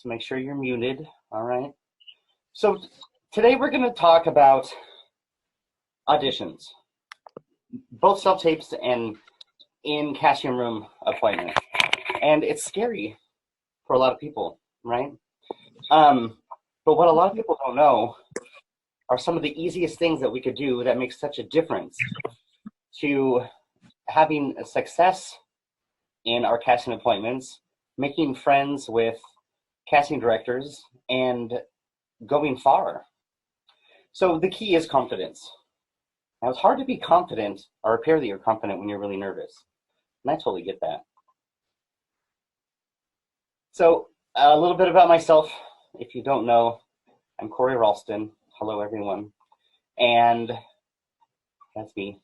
So make sure you're muted. All right. So today we're going to talk about auditions, both self-tapes and in casting room appointments. And it's scary for a lot of people, right? But what a lot of people don't know are some of the easiest things that we could do that make such a difference to having a success in our casting appointments, making friends with casting directors, and going far. So the key is confidence. Now, it's hard to be confident or appear that you're confident when you're really nervous. And I totally get that. So a little bit about myself. If you don't know, I'm Corey Ralston. Hello, everyone. And that's me.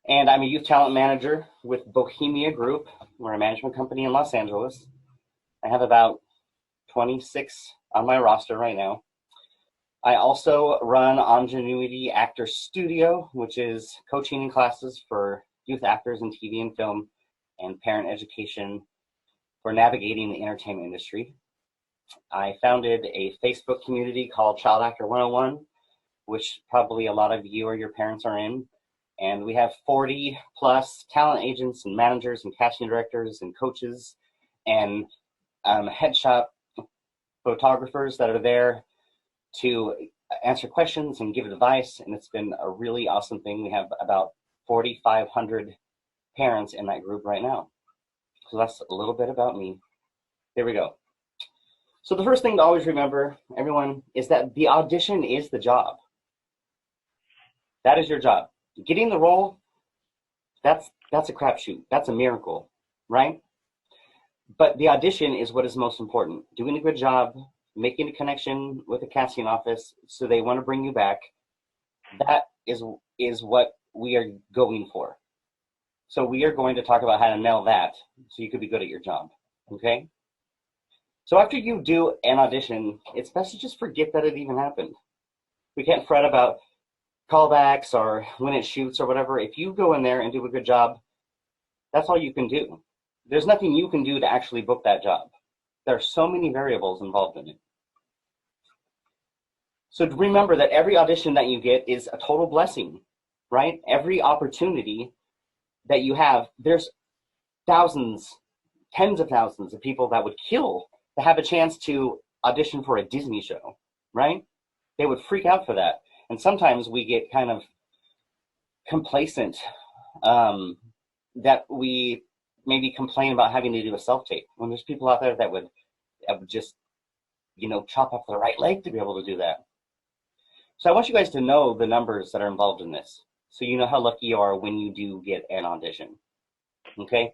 And I'm a youth talent manager with Bohemia Group. We're a management company in Los Angeles. I have about 26 on my roster right now. I also run Ingenuity Actor Studio, which is coaching classes for youth actors in TV and film and parent education for navigating the entertainment industry. I founded a Facebook community called Child Actor 101, which probably a lot of you or your parents are in. And we have 40 plus talent agents and managers and casting directors and coaches and headshot photographers that are there to answer questions and give advice. And it's been a really awesome thing. We have about 4,500 parents in that group right now. So that's a little bit about me. Here we go. So the first thing to always remember, everyone, is that the audition is the job. That is your job. Getting the role, that's a crapshoot. That's a miracle, right? But the audition is what is most important. Doing a good job, making a connection with the casting office so they want to bring you back. That is what we are going for. So we are going to talk about how to nail that so you could be good at your job, okay? So after you do an audition, it's best to just forget that it even happened. We can't fret about callbacks or when it shoots or whatever. If you go in there and do a good job, that's all you can do. There's nothing you can do to actually book that job. There are so many variables involved in it. So remember that every audition that you get is a total blessing, right? Every opportunity that you have, there's thousands, tens of thousands of people that would kill to have a chance to audition for a Disney show, right? They would freak out for that. And sometimes we get kind of complacent that we maybe complain about having to do a self-tape when there's people out there that would just, chop off their right leg to be able to do that. So I want you guys to know the numbers that are involved in this, so you know how lucky you are when you do get an audition, okay?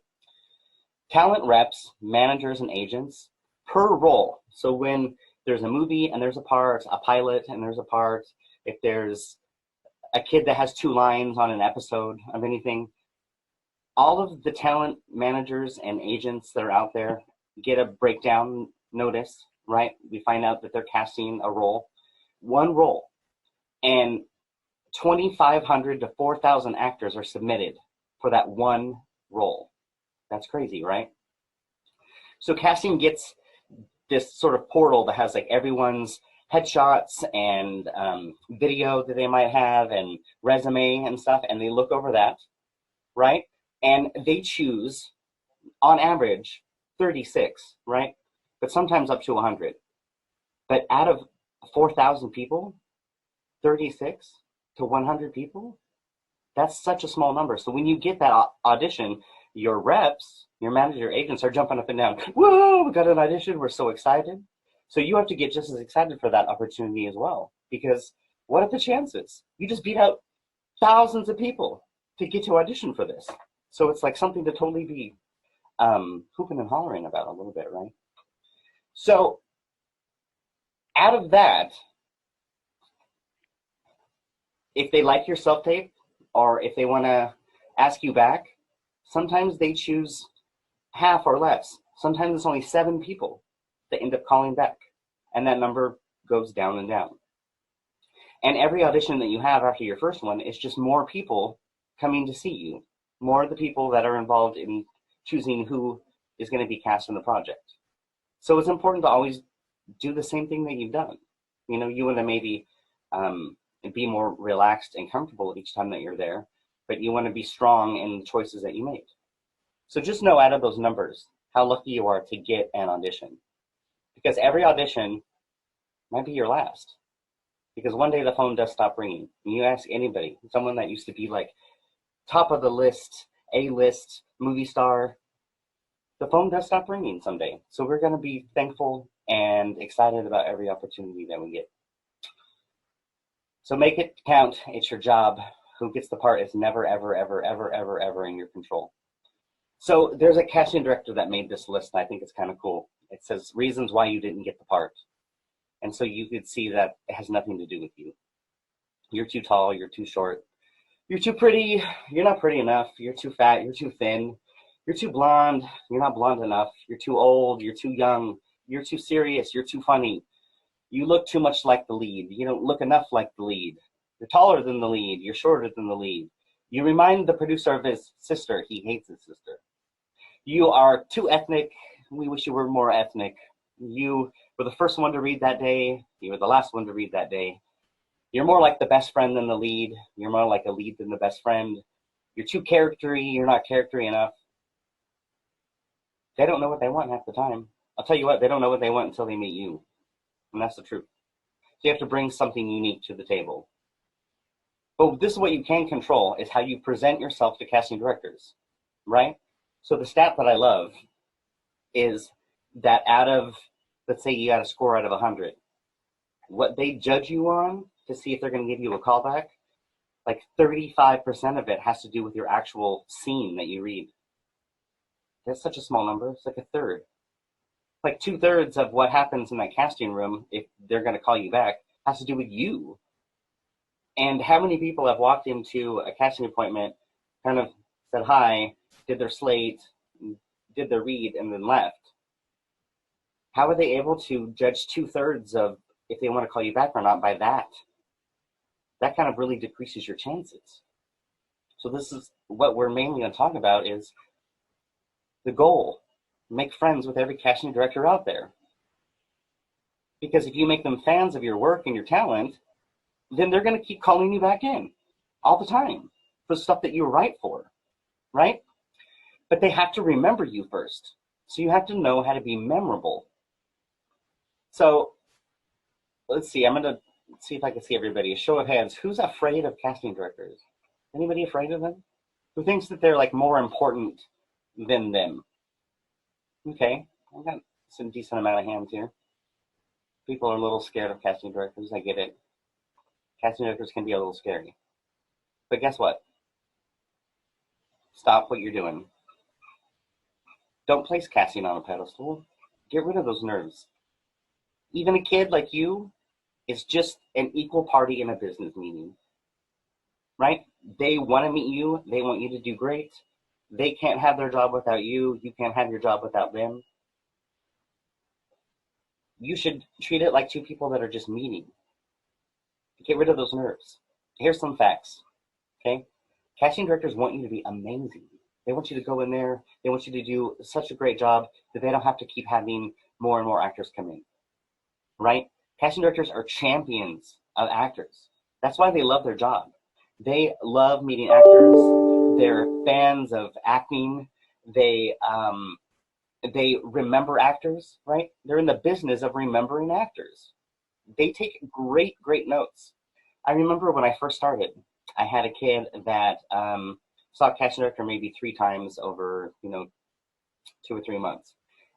Talent reps, managers, and agents per role. So when there's a movie and there's a part, a pilot and there's a part, if there's a kid that has 2 lines on an episode of anything, all of the talent managers and agents that are out there get a breakdown notice, right? We find out that they're casting a role, one role, and 2,500 to 4,000 actors are submitted for that one role. That's crazy, right? So casting gets this sort of portal that has like everyone's headshots and video that they might have and resume and stuff, and they look over that, right? And they choose, on average, 36, right? But sometimes up to 100. But out of 4,000 people, 36 to 100 people, that's such a small number. So when you get that audition, your reps, your manager, agents are jumping up and down. Whoa, we got an audition, we're so excited. So you have to get just as excited for that opportunity as well, because what are the chances? You just beat out thousands of people to get to audition for this. So it's like something to totally be hooping and hollering about a little bit, right? So out of that, if they like your self-tape or if they want to ask you back, sometimes they choose half or less. Sometimes it's only 7 people that end up calling back, and that number goes down and down. And every audition that you have after your first one is just more people coming to see you, more of the people that are involved in choosing who is going to be cast in the project. So it's important to always do the same thing that you've done. You know, you want to maybe be more relaxed and comfortable each time that you're there, but you want to be strong in the choices that you made. So just know out of those numbers how lucky you are to get an audition, because every audition might be your last. Because one day the phone does stop ringing. And you ask anybody, someone that used to be like top of the list, A-list, movie star, the phone does stop ringing someday. So we're going to be thankful and excited about every opportunity that we get. So make it count. It's your job. Who gets the part is never, ever, ever, ever, ever, ever in your control. So there's a casting director that made this list, and I think it's kind of cool. It says reasons why you didn't get the part. And so you could see that it has nothing to do with you. You're too tall, you're too short, you're too pretty, you're not pretty enough, you're too fat, you're too thin, you're too blonde, you're not blonde enough, you're too old, you're too young, you're too serious, you're too funny, you look too much like the lead, you don't look enough like the lead, you're taller than the lead, you're shorter than the lead, you remind the producer of his sister, he hates his sister, you are too ethnic, we wish you were more ethnic, you were the first one to read that day, you were the last one to read that day, you're more like the best friend than the lead, you're more like a lead than the best friend, you're too charactery, you're not charactery enough. They don't know what they want half the time. I'll tell you what, they don't know what they want until they meet you. And that's the truth. So you have to bring something unique to the table. But this is what you can control, is how you present yourself to casting directors, right? So the stat that I love is that out of, let's say you got a score out of 100, what they judge you on to see if they're going to give you a callback, like 35% of it has to do with your actual scene that you read. That's such a small number. It's like a third. Like 2/3 of what happens in that casting room, if they're going to call you back, has to do with you. And how many people have walked into a casting appointment, kind of said hi, did their slate, did their read, and then left? How are they able to judge 2/3 of if they want to call you back or not by that? That kind of really decreases your chances. So this is what we're mainly going to talk about, is the goal. Make friends with every casting director out there. Because if you make them fans of your work and your talent, then they're going to keep calling you back in all the time for stuff that you write for, right? But they have to remember you first. So you have to know how to be memorable. So let's see, I'm going to see if I can see everybody. A show of hands. Who's afraid of casting directors? Anybody afraid of them? Who thinks that they're like more important than them? Okay, I've got some decent amount of hands here. People are a little scared of casting directors. I get it. Casting directors can be a little scary. But guess what? Stop what you're doing. Don't place casting on a pedestal. Get rid of those nerves. Even a kid like you is just an equal party in a business meeting, right? They want to meet you. They want you to do great. They can't have their job without you. You can't have your job without them. You should treat it like two people that are just meeting. Get rid of those nerves. Here's some facts, okay? Casting directors want you to be amazing. They want you to go in there. They want you to do such a great job that they don't have to keep having more and more actors come in, right? Casting directors are champions of actors. That's why they love their job. They love meeting actors. They're fans of acting. They remember actors, right? They're in the business of remembering actors. They take great, great notes. I remember when I first started, I had a kid that saw a casting director maybe 3 times over, 2 or 3 months.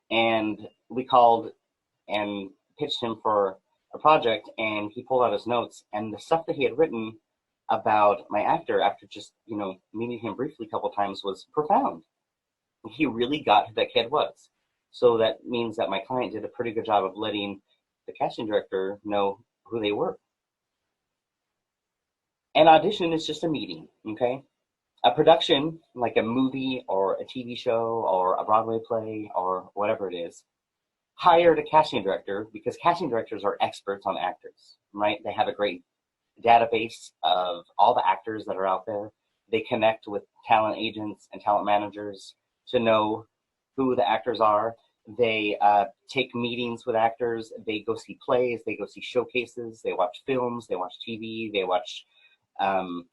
And we called and pitched him for a project, and he pulled out his notes, and the stuff that he had written about my actor after just, meeting him briefly a couple times was profound. He really got who that kid was. So that means that my client did a pretty good job of letting the casting director know who they were. An audition is just a meeting, okay? A production, like a movie or a TV show or a Broadway play or whatever it is, hired a casting director because casting directors are experts on actors, right? They have a great database of all the actors that are out there. They connect with talent agents and talent managers to know who the actors are. They take meetings with actors. They go see plays. They go see showcases. They watch films. They watch TV. They watch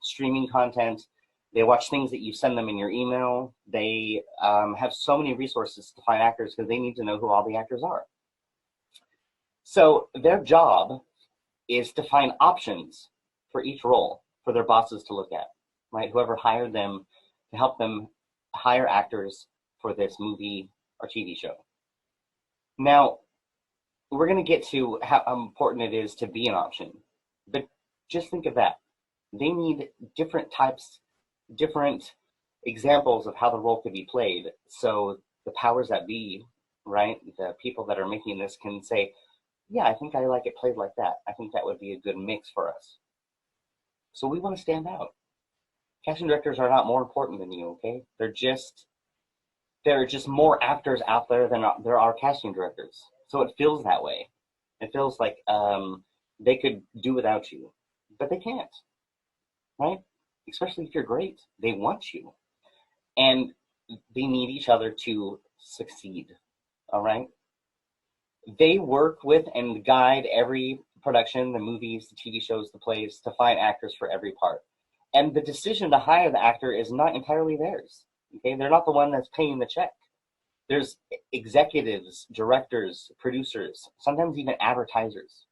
streaming content. They watch things that you send them in your email. They have so many resources to find actors because they need to know who all the actors are. So their job is to find options for each role for their bosses to look at, right? Whoever hired them to help them hire actors for this movie or TV show. Now, we're going to get to how important it is to be an option, but just think of that. They need different types, different examples of how the role could be played. So the powers that be, right, the people that are making this can say, yeah, I think I like it played like that. I think that would be a good mix for us. So we want to stand out. Casting directors are not more important than you, okay? There are just more actors out there than there are casting directors. So it feels that way. It feels like they could do without you, but they can't, right? Especially if you're great. They want you. And they need each other to succeed, all right? They work with and guide every production, the movies, the TV shows, the plays, to find actors for every part. And the decision to hire the actor is not entirely theirs. Okay, they're not the one that's paying the check. There's executives, directors, producers, sometimes even advertisers,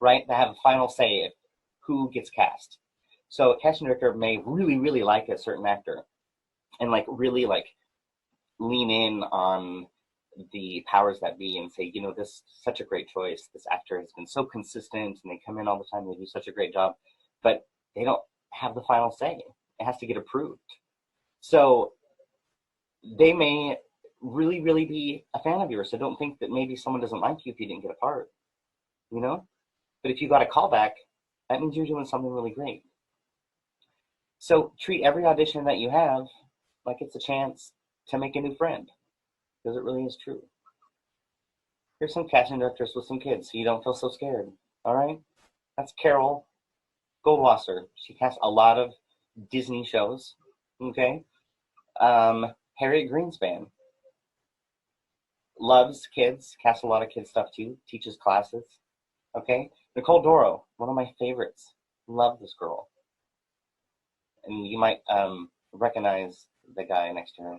right, that have a final say of who gets cast. So a casting director may really, really like a certain actor and really lean in on the powers that be and say, this is such a great choice. This actor has been so consistent and they come in all the time. They do such a great job, but they don't have the final say. It has to get approved. So they may really, really be a fan of yours. So don't think that maybe someone doesn't like you if you didn't get a part, But if you got a callback, that means you're doing something really great. So treat every audition that you have like it's a chance to make a new friend, because it really is true. Here's some casting directors with some kids, so you don't feel so scared, all right? That's Carol Goldwasser. She casts a lot of Disney shows, okay? Harriet Greenspan loves kids, casts a lot of kids stuff too, teaches classes, okay? Nicole Doro, one of my favorites. Love this girl. And you might recognize the guy next to her.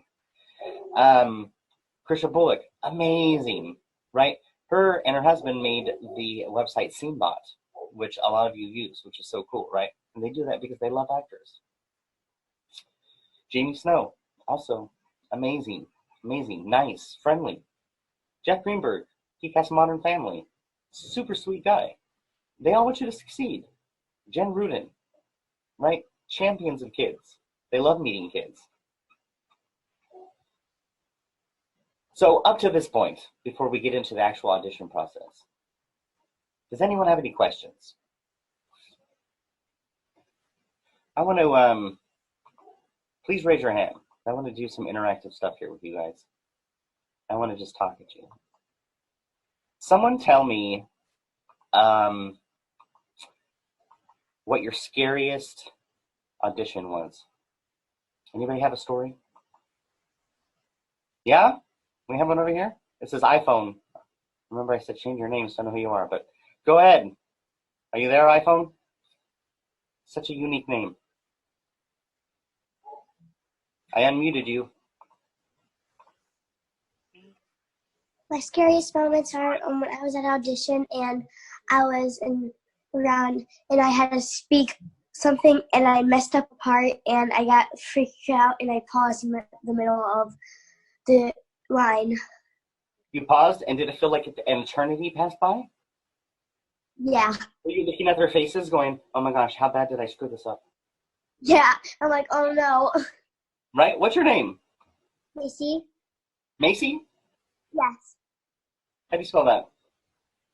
Krisha Bullock, amazing, right? Her and her husband made the website SceneBot, which a lot of you use, which is so cool, right? And they do that because they love actors. Jamie Snow, also amazing, nice, friendly. Jeff Greenberg, he casts Modern Family. Super sweet guy. They all want you to succeed. Jen Rudin, right? Champions of kids. They love meeting kids. So up to this point, before we get into the actual audition process, does anyone have any questions? I want to, please raise your hand. I want to do some interactive stuff here with you guys. I want to just talk at you. Someone tell me what your scariest audition was. Anybody have a story? Yeah? We have one over here? It says iPhone. Remember I said change your name so I know who you are, but go ahead. Are you there, iPhone? Such a unique name. I unmuted you. My scariest moments are when I was at audition and I was around and I had to speak something and I messed up a part and I got freaked out and I paused in the middle of the line. You paused, and did it feel like an eternity passed by? Yeah. Were you looking at their faces going, oh my gosh, how bad did I screw this up? Yeah. I'm like, oh no. Right? What's your name? Macy? Macy? Yes. How do you spell that?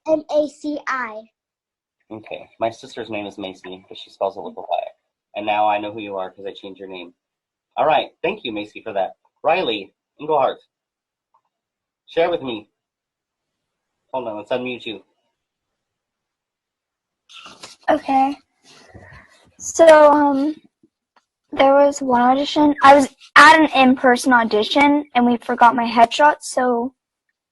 M-A-C-I. Okay. My sister's name is Macy, but she spells it with a Y. And now I know who you are because I changed your name. All right. Thank you, Macy, for that. Riley Englehart. Share with me. Hold on, let's unmute you. Okay. So, there was one audition. I was at an in-person audition, and we forgot my headshot, so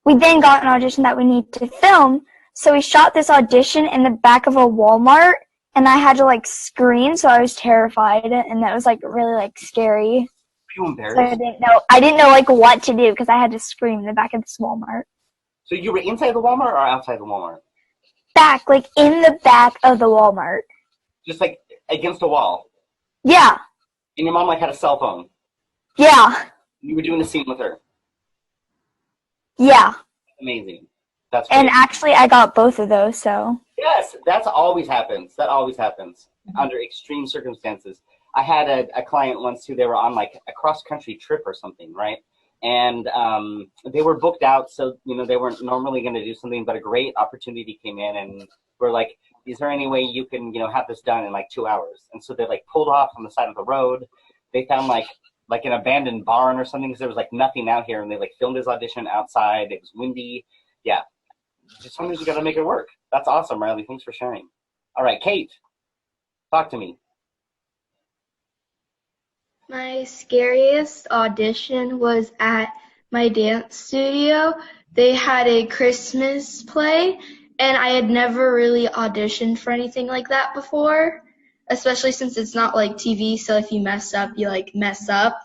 we then got an audition that we need to film. So we shot this audition in the back of a Walmart, and I had to like scream, so I was terrified, and that was like really like scary. Were you embarrassed? So I didn't know like what to do because I had to scream in the back of this Walmart. So you were inside the Walmart or outside the Walmart? Back, like in the back of the Walmart. Just like against a wall. Yeah. And your mom like had a cell phone. Yeah. You were doing a scene with her. Yeah. Amazing. That's great. And actually, I got both of those, so. Yes, that always happens. That always happens under extreme circumstances. I had a client once who they were on like a cross-country trip or something, right? And they were booked out, so they weren't normally going to do something, but a great opportunity came in, and we're like, is there any way you can have this done in like 2 hours? And so they like pulled off on the side of the road. They found like an abandoned barn or something because there was like nothing out here, and they like filmed his audition outside. It was windy. Yeah, just sometimes you got to make it work. That's awesome, Riley. Thanks for sharing. All right, Kate, talk to me. My scariest audition was at my dance studio. They had a Christmas play, and I had never really auditioned for anything like that before, especially since it's not like TV, so if you mess up, you like mess up.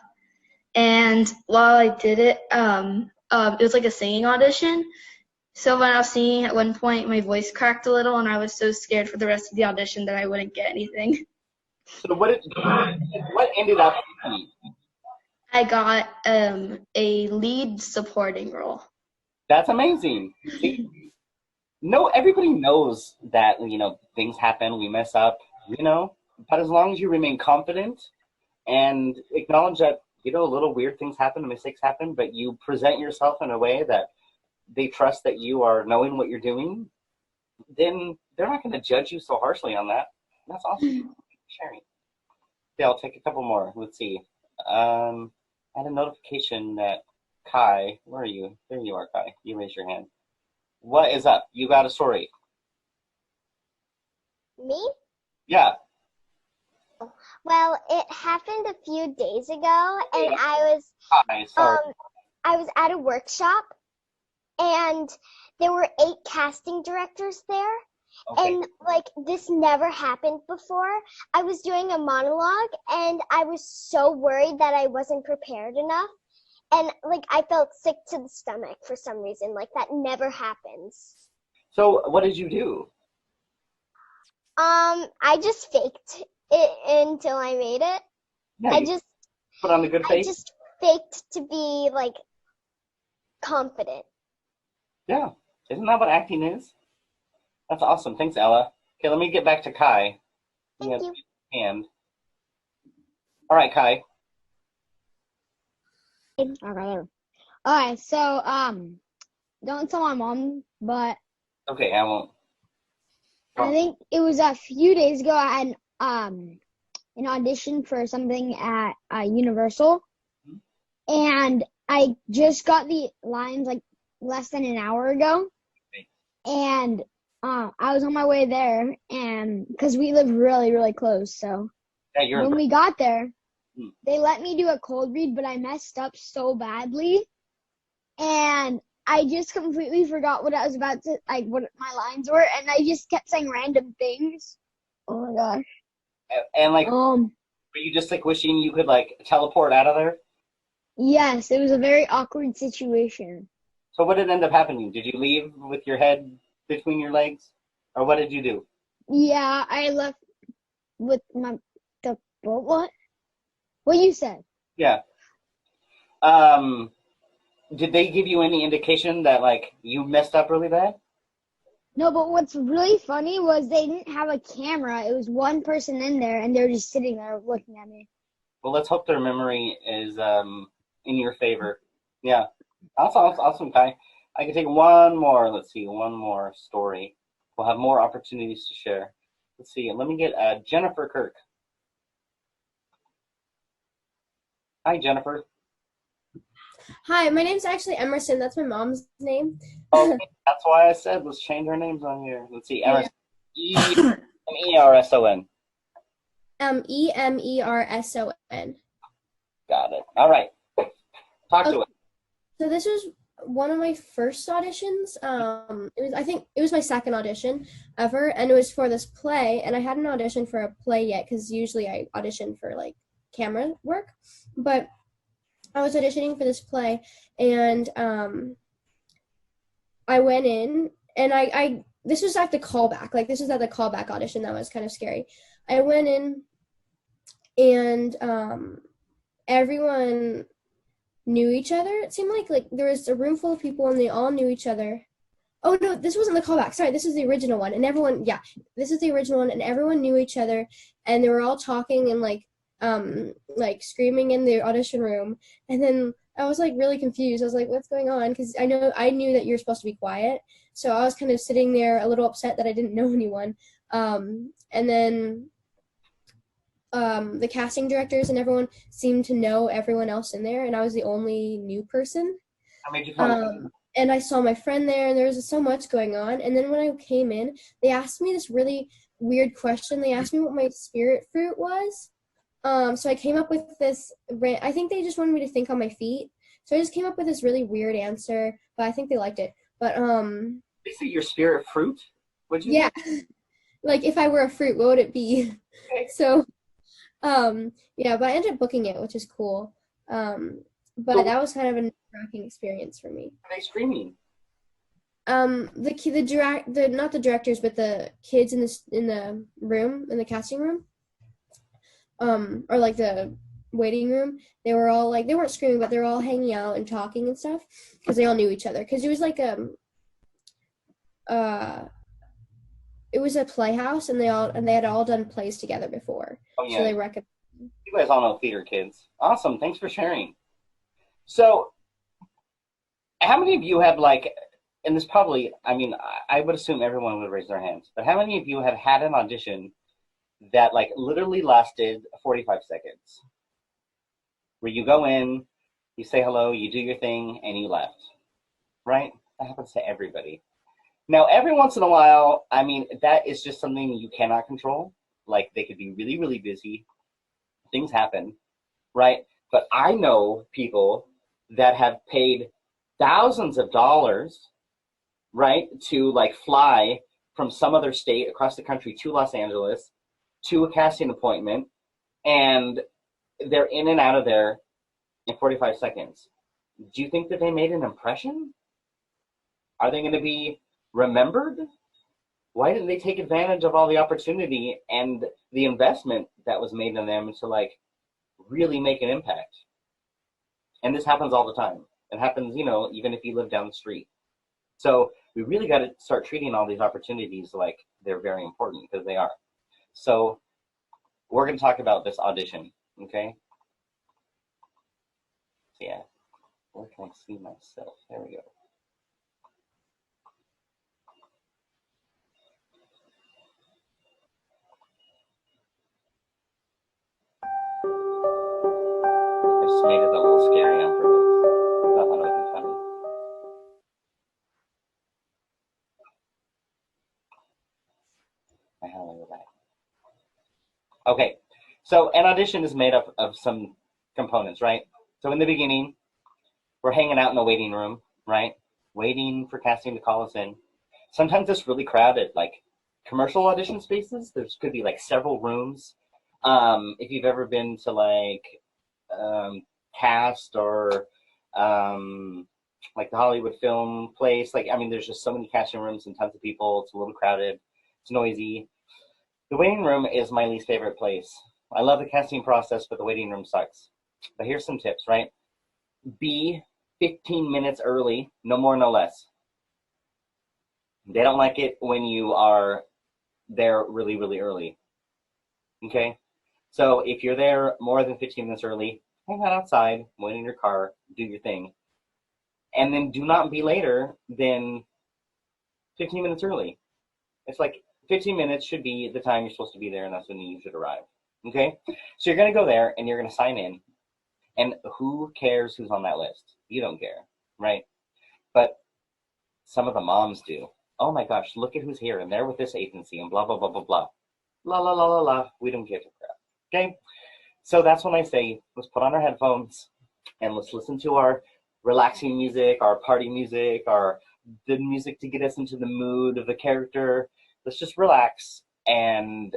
And while I did it, it was like a singing audition. So when I was singing at one point, my voice cracked a little, and I was so scared for the rest of the audition that I wouldn't get anything. So what ended up happening? I got a lead supporting role. That's amazing. See, everybody knows that things happen, we mess up, but as long as you remain confident and acknowledge that little weird things happen, mistakes happen, but you present yourself in a way that they trust that you are knowing what you're doing, then they're not going to judge you so harshly on that. That's awesome. Sharing. Yeah, I'll take a couple more. Let's see. I had a notification that Kai, where are you? There you are, Kai. You raised your hand. What is up? You got a story. Me? Yeah. Well, it happened a few days ago, and Hi, sorry. I was at a workshop, and there were 8 casting directors there. Okay. And this never happened before. I was doing a monologue, and I was so worried that I wasn't prepared enough. And I felt sick to the stomach for some reason. That never happens. So what did you do? I just faked it until I made it. Yeah, I just put on the good face? I just faked to be confident. Yeah. Isn't that what acting is? That's awesome. Thanks, Ella. Okay, let me get back to Kai. Thank you. Hand. All right, Kai. Okay. Alright, so don't tell my mom, but Okay, I won't. I think it was a few days ago I had an audition for something at Universal, and I just got the lines less than an hour ago, and I was on my way there, and because we live really, really close, so when we got there, they let me do a cold read, but I messed up so badly, and I just completely forgot what I was about to, what my lines were, and I just kept saying random things. Oh my gosh. And were you just wishing you could teleport out of there? Yes, it was a very awkward situation. So what did end up happening? Did you leave with your head between your legs? Or what did you do? Yeah, I left with what? What you said. Yeah. Did they give you any indication that you messed up really bad? No, but what's really funny was they didn't have a camera. It was one person in there, and they were just sitting there looking at me. Well, let's hope their memory is in your favor. Yeah. Awesome, Kai. I can take one more. Let's see, one more story. We'll have more opportunities to share. Let's see. Let me get Jennifer Kirk. Hi, Jennifer. Hi, my name's actually Emerson. That's my mom's name. Okay, that's why I said let's change our names on here. Let's see, Emerson. E-M-E-R-S-O-N. E-M-E-R-S-O-N. Got it. All right. Talk to us. So this was one of my first auditions. I think it was my second audition ever, and it was for this play. And I hadn't auditioned for a play yet because usually I audition for like camera work, but I was auditioning for this play, and I went in, and I this was at the callback. Like this was at the callback audition. That was kind of scary. I went in, and everyone knew each other. It seemed like there was a room full of people and they all knew each other. Oh no, this wasn't the callback. Sorry, this is the original one. And everyone, yeah, this is the original one, and everyone knew each other, and they were all talking and like screaming in the audition room. And then I was like really confused. I was like, what's going on? Because I knew that you're supposed to be quiet, so I was kind of sitting there a little upset that I didn't know anyone. And then the casting directors and everyone seemed to know everyone else in there, and I was the only new person. How made you feel? And I saw my friend there, and there was so much going on. And then when I came in, they asked me this really weird question. They asked me what my spirit fruit was. So I came up with this, I think they just wanted me to think on my feet. So I just came up with this really weird answer, but I think they liked it. But They say your spirit fruit? Would you? Yeah. Like if I were a fruit, what would it be? Okay. So yeah, but I ended up booking it, which is cool. But that was kind of a nerve-wracking experience for me. Are they screaming? The not the directors, but the kids in the room, in the casting room, or like the waiting room, they were all like, they weren't screaming, but they were all hanging out and talking and stuff because they all knew each other. Because it was like it was a playhouse, and they had all done plays together before. Oh yeah. So they recommend. You guys all know theater kids. Awesome. Thanks for sharing. So, how many of you have and this probably, I would assume everyone would raise their hands, but how many of you have had an audition that literally lasted 45 seconds? Where you go in, you say hello, you do your thing, and you left, right? That happens to everybody. Now, every once in a while, that is just something you cannot control. Like, they could be really, really busy. Things happen, right? But I know people that have paid thousands of dollars, right, to fly from some other state across the country to Los Angeles to a casting appointment, and they're in and out of there in 45 seconds. Do you think that they made an impression? Are they going to be remembered? Why didn't they take advantage of all the opportunity and the investment that was made in them to really make an impact? And this happens all the time. It happens, even if you live down the street. So we really got to start treating all these opportunities like they're very important, because they are. So we're going to talk about this audition, okay? So yeah, where can I see myself? There we go. I just made it a little scary on purpose. I thought it would be funny. I have it back. Okay, so an audition is made up of some components, right? So in the beginning, we're hanging out in the waiting room, right? Waiting for casting to call us in. Sometimes it's really crowded, like commercial audition spaces. There could be several rooms. If you've ever been to Cast or the Hollywood Film Place, there's just so many casting rooms and tons of people. It's a little crowded. It's noisy. The waiting room is my least favorite place. I love the casting process, but the waiting room sucks. But here's some tips, right? Be 15 minutes early, no more, no less. They don't like it when you are there really, really early. Okay? So if you're there more than 15 minutes early, hang out outside, wait in your car, do your thing. And then do not be later than 15 minutes early. It's 15 minutes should be the time you're supposed to be there, and that's when you should arrive. Okay? So you're going to go there, and you're going to sign in. And who cares who's on that list? You don't care, right? But some of the moms do. Oh my gosh, look at who's here, and they're with this agency, and blah, blah, blah, blah, blah. La, la, la, la, la. We don't give a crap. Okay? So that's when I say, let's put on our headphones, and let's listen to our relaxing music or party music or the music to get us into the mood of the character. Let's just relax and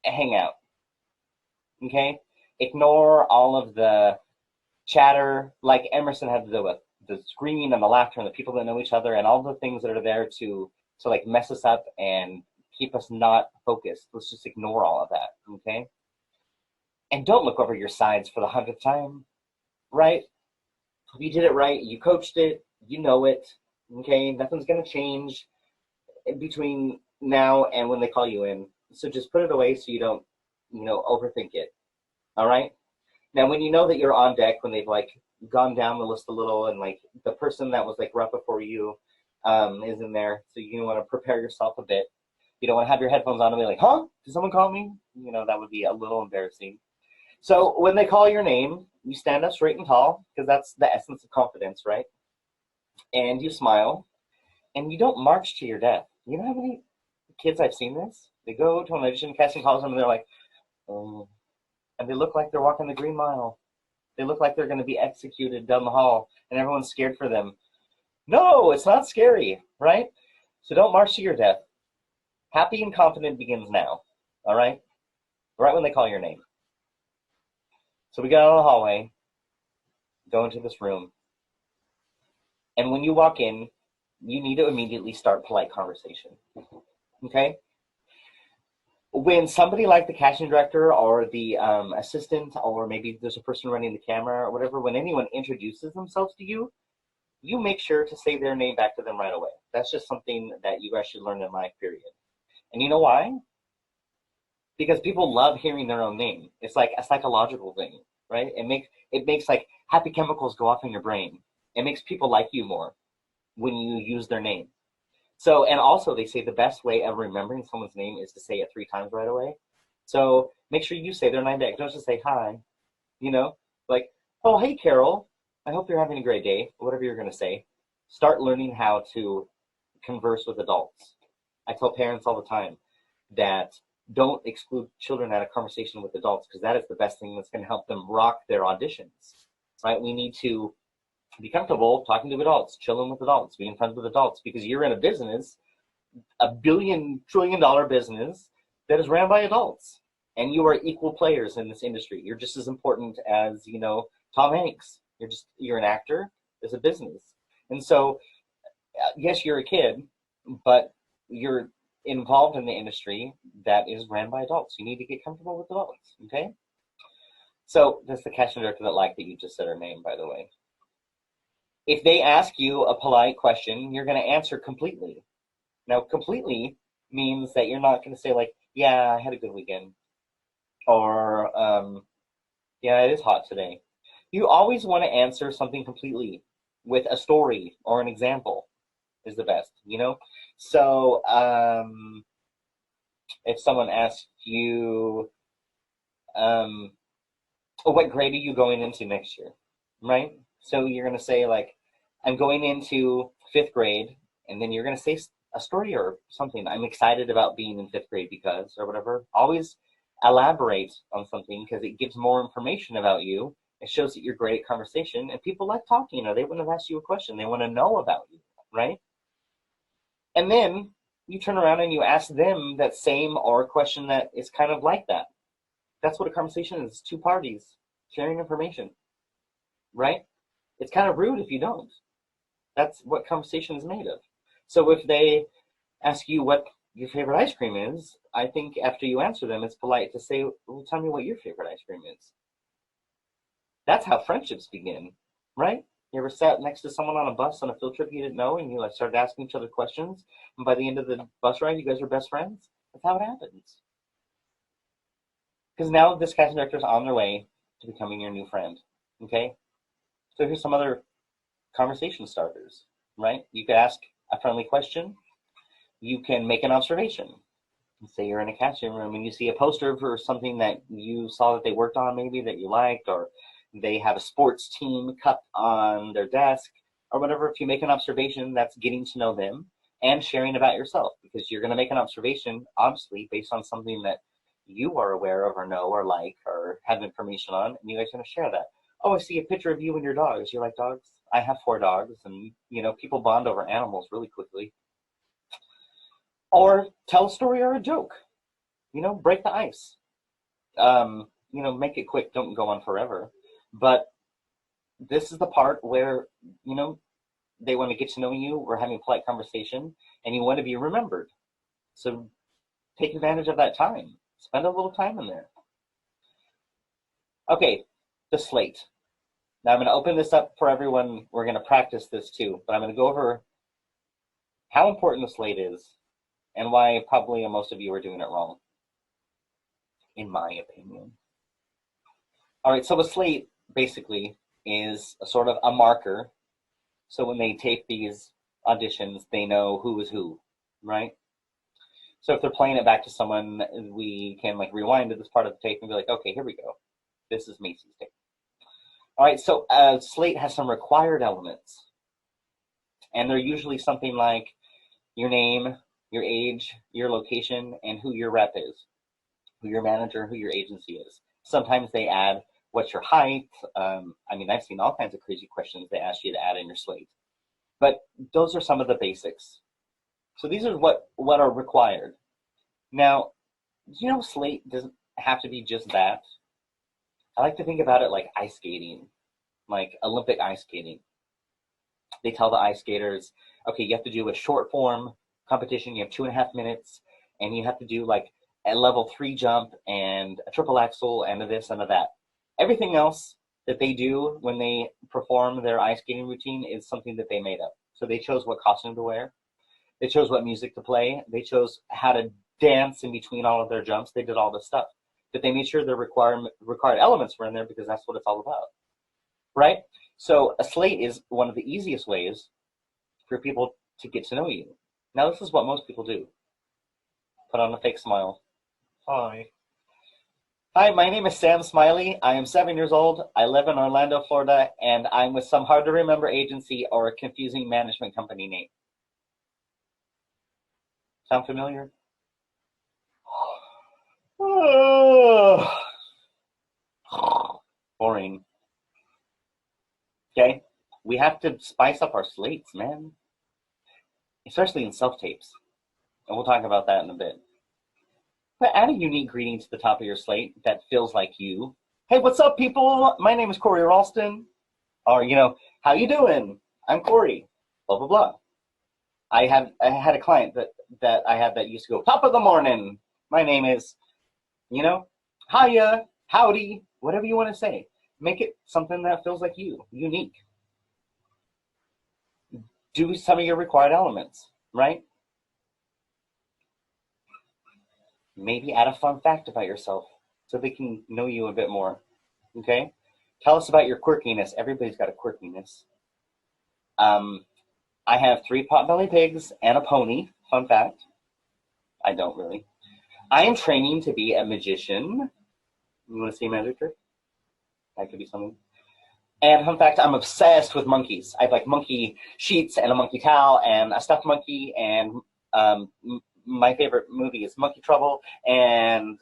hang out. Okay? Ignore all of the chatter, like Emerson had to deal with, the screaming and the laughter and the people that know each other and all the things that are there to like mess us up and keep us not focused. Let's just ignore all of that, okay? And don't look over your sides for the 100th time, right? If you did it right, you coached it, you know it, okay? Nothing's going to change in between now and when they call you in. So just put it away so you don't, overthink it, all right? Now, when you know that you're on deck, when they've, like, gone down the list a little and, like, the person that was, like, right before you is in there, so you want to prepare yourself a bit. You don't want to have your headphones on and be like, huh? Did someone call me? That would be a little embarrassing. So when they call your name, you stand up straight and tall, because that's the essence of confidence, right? And you smile, and you don't march to your death. You know how many kids I've seen this? They go to an audition, casting calls them, and they're like, oh, and they look like they're walking the Green Mile. They look like they're going to be executed down the hall, and everyone's scared for them. No, it's not scary, right? So don't march to your death. Happy and confident begins now, all right? Right when they call your name. So we go out of the hallway, go into this room, and when you walk in, you need to immediately start polite conversation, okay? When somebody like the casting director or the assistant, or maybe there's a person running the camera or whatever, when anyone introduces themselves to you, you make sure to say their name back to them right away. That's just something that you guys should learn in life, period. And you know why? Because people love hearing their own name. It's like a psychological thing, right? It makes like happy chemicals go off in your brain. It makes people like you more when you use their name. So, and also they say the best way of remembering someone's name is to say it 3 times right away. So make sure you say their name back. Don't just say hi, like, oh, hey, Carol, I hope you're having a great day, whatever you're going to say. Start learning how to converse with adults. I tell parents all the time that don't exclude children out of conversation with adults, because that is the best thing that's going to help them rock their auditions, right? We need to be comfortable talking to adults, chilling with adults, being friends with adults, because you're in a business, a billion-trillion-dollar business that is ran by adults, and you are equal players in this industry. You're just as important as, Tom Hanks. You're an actor. It's a business. And so, yes, you're a kid, but you're involved in the industry that is ran by adults. You need to get comfortable with adults, okay? So that's the casting director that like that you just said her name, by the way. If they ask you a polite question, you're going to answer completely. Now, completely means that you're not going to say like, yeah, I had a good weekend. Or, yeah, it is hot today. You always want to answer something completely with a story or an example is the best, So, if someone asks you, what grade are you going into next year, right? So you're going to say, like, I'm going into 5th grade, and then you're going to say a story or something. I'm excited about being in 5th grade because, or whatever. Always elaborate on something, because it gives more information about you. It shows that you're great at conversation, and people like talking. They wouldn't have asked you a question. They want to know about you, right? And then you turn around and you ask them that same or a question that is kind of like that. That's what a conversation is. 2 parties sharing information, right? It's kind of rude if you don't. That's what conversation is made of. So if they ask you what your favorite ice cream is, I think after you answer them, it's polite to say, well, tell me what your favorite ice cream is. That's how friendships begin, right? You ever sat next to someone on a bus on a field trip you didn't know, and you started asking each other questions, and by the end of the bus ride, you guys are best friends? That's how it happens. Because now this casting director is on their way to becoming your new friend, okay? So here's some other conversation starters, right? You could ask a friendly question. You can make an observation. Say you're in a casting room and you see a poster for something that you saw that they worked on, maybe that you liked, or they have a sports team cup on their desk, or whatever. If you make an observation, that's getting to know them and sharing about yourself, because you're going to make an observation, obviously, based on something that you are aware of or know or like or have information on, and you guys are going to share that. oh, I see a picture of you and your dogs. You like dogs? I have 4 dogs, and, you know, people bond over animals really quickly. Or tell a story or a joke. You know, break the ice. You know, make it quick. Don't go on forever. But this is the part where, you know, they want to get to know you. We're having a polite conversation, and you want to be remembered. So take advantage of that time. Spend a little time in there. Okay, the slate. Now I'm going to open this up for everyone. We're going to practice this too, but I'm going to go over how important the slate is and why probably most of you are doing it wrong, in my opinion. All right, so a slate basically is a sort of a marker. So when they tape these auditions, they know who is who, right? So if they're playing it back to someone, we can like rewind to this part of the tape and be like, okay, here we go. This is Macy's tape. All right, so slate has some required elements. And they're usually something like your name, your age, your location, and who your rep is, who your manager, who your agency is. Sometimes they add what's your height. I mean, I've seen all kinds of crazy questions they ask you to add in your slate. But those are some of the basics. So these are what are required. Now, you know, slate doesn't have to be just that. I like to think about it like ice skating, like Olympic ice skating. They tell the ice skaters, okay, you have to do a short form competition. You have 2.5 minutes, and you have to do like a level 3 jump and a triple axel and a this and a that. Everything else that they do when they perform their ice skating routine is something that they made up. So they chose what costume to wear. They chose what music to play. They chose how to dance in between all of their jumps. They did all this stuff. But they made sure their required elements were in there because that's what it's all about, right? So a slate is one of the easiest ways for people to get to know you. Now, this is what most people do. Put on a fake smile. Hi. Hi, my name is Sam Smiley. I am 7 years old. I live in Orlando, Florida, and I'm with some hard-to-remember agency or a confusing management company name. Sound familiar? Boring. Okay, we have to spice up our slates, man. Especially in self-tapes. And we'll talk about that in a bit. But add a unique greeting to the top of your slate that feels like you. Hey, what's up, people? My name is Corey Ralston. Or, you know, how you doing? I'm Corey. Blah, blah, blah. I had a client that I had that used to go, top of the morning. My name is, you know, hiya, howdy, whatever you want to say. Make it something that feels like you, unique. Do some of your required elements, right? Maybe add a fun fact about yourself so they can know you a bit more, okay? Tell us about your quirkiness. Everybody's got a quirkiness. I have 3 potbelly pigs and a pony. Fun fact. I don't really. I am training to be a magician. You want to see a magic trick? That could be something. And fun fact, I'm obsessed with monkeys. I have like monkey sheets and a monkey towel and a stuffed monkey. And my favorite movie is Monkey Trouble. And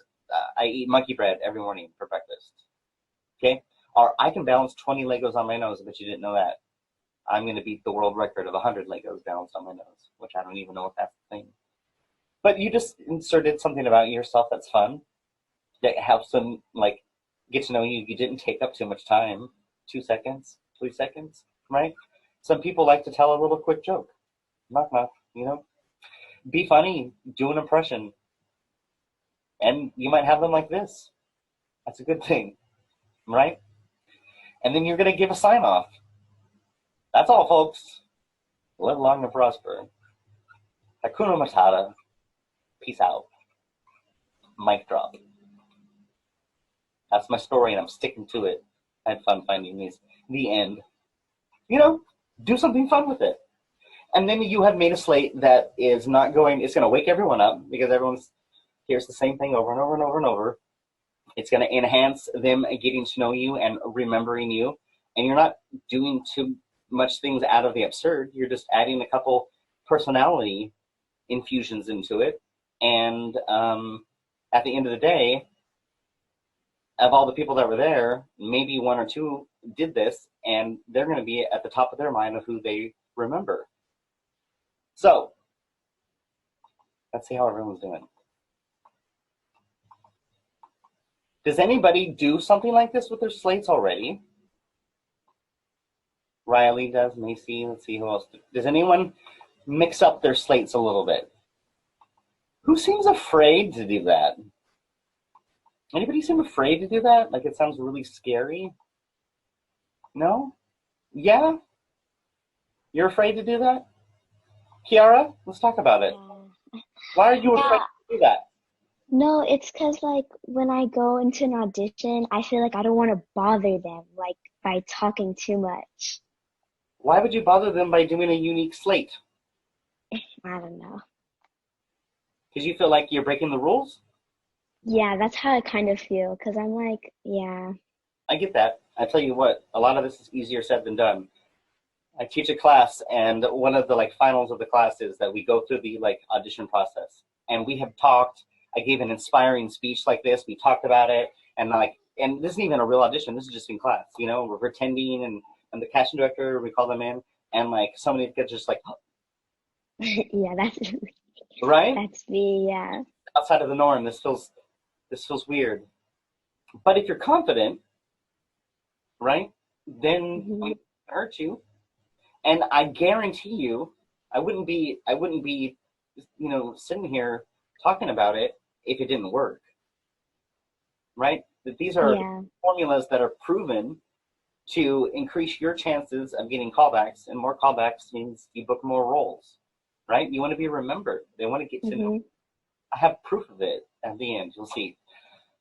I eat monkey bread every morning for breakfast. Okay? Or I can balance 20 Legos on my nose, but you didn't know that. I'm going to beat the world record of 100 Legos balanced on my nose, which I don't even know if that's the thing. But you just inserted something about yourself that's fun, that helps them, like, get to know you. You didn't take up too much time. 2 seconds, 3 seconds, right? Some people like to tell a little quick joke. Knock, knock, you know? Be funny. Do an impression. And you might have them like this. That's a good thing, right? And then you're going to give a sign-off. That's all, folks. Live long and prosper. Hakuna Matata. Peace out. Mic drop. That's my story, and I'm sticking to it. I had fun finding these. The end. You know, do something fun with it. And then you have made a slate that is not going, it's going to wake everyone up because everyone hears the same thing over and over and over and over. It's going to enhance them getting to know you and remembering you. And you're not doing too much things out of the absurd. You're just adding a couple personality infusions into it. And at the end of the day, of all the people that were there, maybe 1 or 2 did this, and they're going to be at the top of their mind of who they remember. So, let's see how everyone's doing. Does anybody do something like this with their slates already? Riley does, Macy, let's see who else. Does anyone mix up their slates a little bit? Who seems afraid to do that? Anybody seem afraid to do that? Like it sounds really scary? No? Yeah? You're afraid to do that? Kiara, let's talk about it. Why are you afraid to do that? No, it's because, like, when I go into an audition, I feel like I don't want to bother them, like, by talking too much. Why would you bother them by doing a unique slate? I don't know. Because you feel like you're breaking the rules? Yeah, that's how I kind of feel, because I'm like, yeah. I get that. I tell you what, a lot of this is easier said than done. I teach a class, and one of the, like, finals of the class is that we go through the, like, audition process. And we have talked. I gave an inspiring speech like this. We talked about it, and this isn't even a real audition. This is just in class, you know. We're pretending, and the casting director, we call them in, and like somebody gets just like, Yeah, that's right? That's me, yeah. Outside of the norm. This feels weird. But if you're confident, right, then it won't hurt you. And I guarantee you, I wouldn't be, you know, sitting here talking about it if it didn't work, right? That these are formulas that are proven to increase your chances of getting callbacks, and more callbacks means you book more roles, right? You want to be remembered. They want to get to know. I have proof of it at the end. You'll see.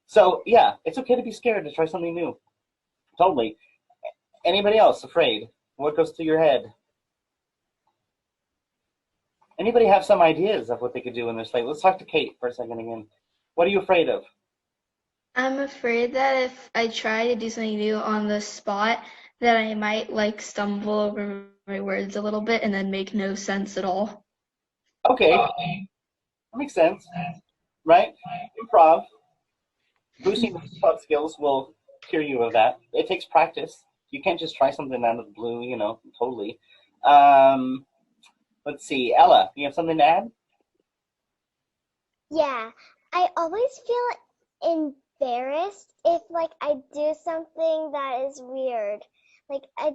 So yeah, it's okay to be scared to try something new. Totally. Anybody else afraid? What goes through your head? Anybody have some ideas of what they could do in their slate? Let's talk to Kate for a second again. What are you afraid of? I'm afraid that if I try to do something new on the spot, that I might like stumble over my words a little bit and then make no sense at all. Okay, that makes sense, right? Improv. Boosting your improv skills will cure you of that. It takes practice. You can't just try something out of the blue, you know, totally. Let's see. Ella, you have something to add? Yeah, I always feel embarrassed if, like, I do something that is weird. Like, I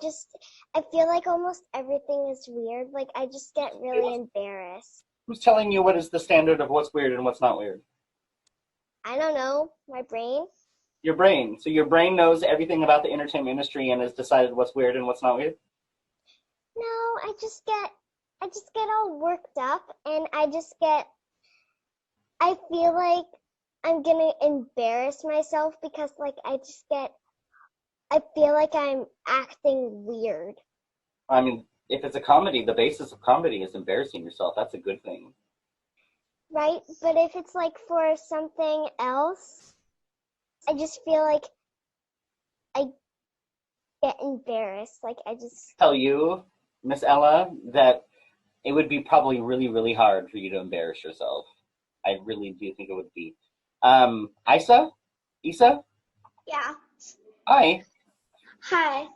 feel like almost everything is weird. Like, I just get really embarrassed. Who's telling you what is the standard of what's weird and what's not weird? I don't know. My brain. Your brain. So your brain knows everything about the entertainment industry and has decided what's weird and what's not weird? No, I just get all worked up, and I feel like I'm gonna embarrass myself because, like, I feel like I'm acting weird. I mean, if it's a comedy, the basis of comedy is embarrassing yourself. That's a good thing. Right? But if it's, like, for something else, I just feel like I get embarrassed. Like, I just tell you, Miss Ella, that it would be probably really, really hard for you to embarrass yourself. I really do think it would be. Isa? Yeah. Hi. Hi.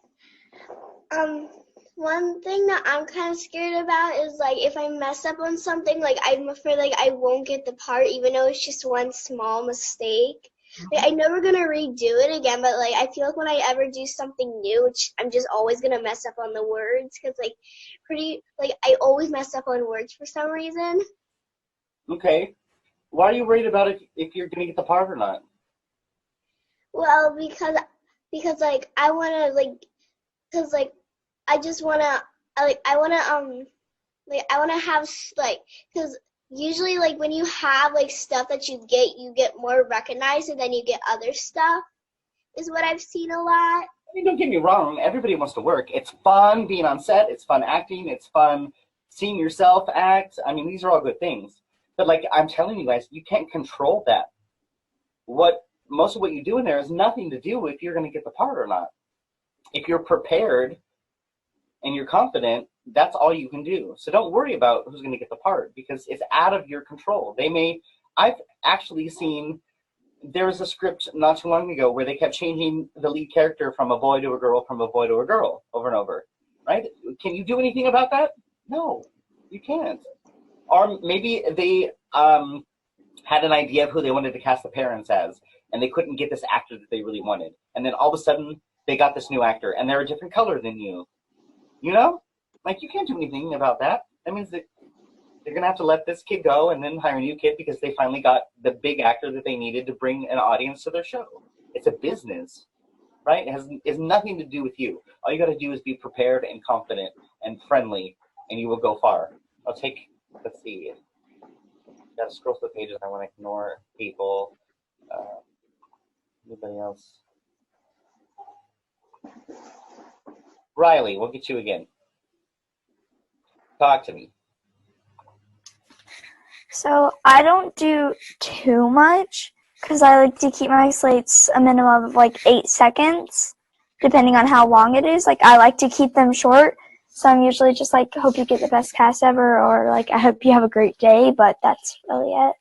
One thing that I'm kind of scared about is, like, if I mess up on something, like, I'm afraid, like, I won't get the part, even though it's just one small mistake. Like, I know we're gonna redo it again, but, like, I feel like when I ever do something new, I'm just always gonna mess up on the words, because, like, I always mess up on words for some reason. Okay. Why are you worried about it if you're gonna get the part or not? Well, because like, I wanna, like, because, like, I just wanna, like, I wanna have, like, because usually, like, when you have, like, stuff that you get more recognized, and then you get other stuff, is what I've seen a lot. I mean, don't get me wrong. Everybody wants to work. It's fun being on set. It's fun acting. It's fun seeing yourself act. I mean, these are all good things. But, like, I'm telling you guys, you can't control that. Most of what you do in there has nothing to do with if you're going to get the part or not. If you're prepared and you're confident, that's all you can do. So don't worry about who's going to get the part, because it's out of your control. I've actually seen there was a script not too long ago where they kept changing the lead character from a boy to a girl, from a boy to a girl, over and over, right? Can you do anything about that? No, you can't. Or maybe they had an idea of who they wanted to cast the parents as, and they couldn't get this actor that they really wanted. And then all of a sudden, they got this new actor, and they're a different color than you. You know? Like, you can't do anything about that. That means that they're going to have to let this kid go and then hire a new kid because they finally got the big actor that they needed to bring an audience to their show. It's a business, right? It has nothing to do with you. All you got to do is be prepared and confident and friendly, and you will go far. Let's see. Got to scroll through the pages. I want to ignore people. Anybody else? Riley, we'll get you again. Talk to me. So I don't do too much because I like to keep my slates a minimum of like 8 seconds, depending on how long it is. Like, I like to keep them short. So I'm usually just like, hope you get the best cast ever, or like, I hope you have a great day, but that's really it.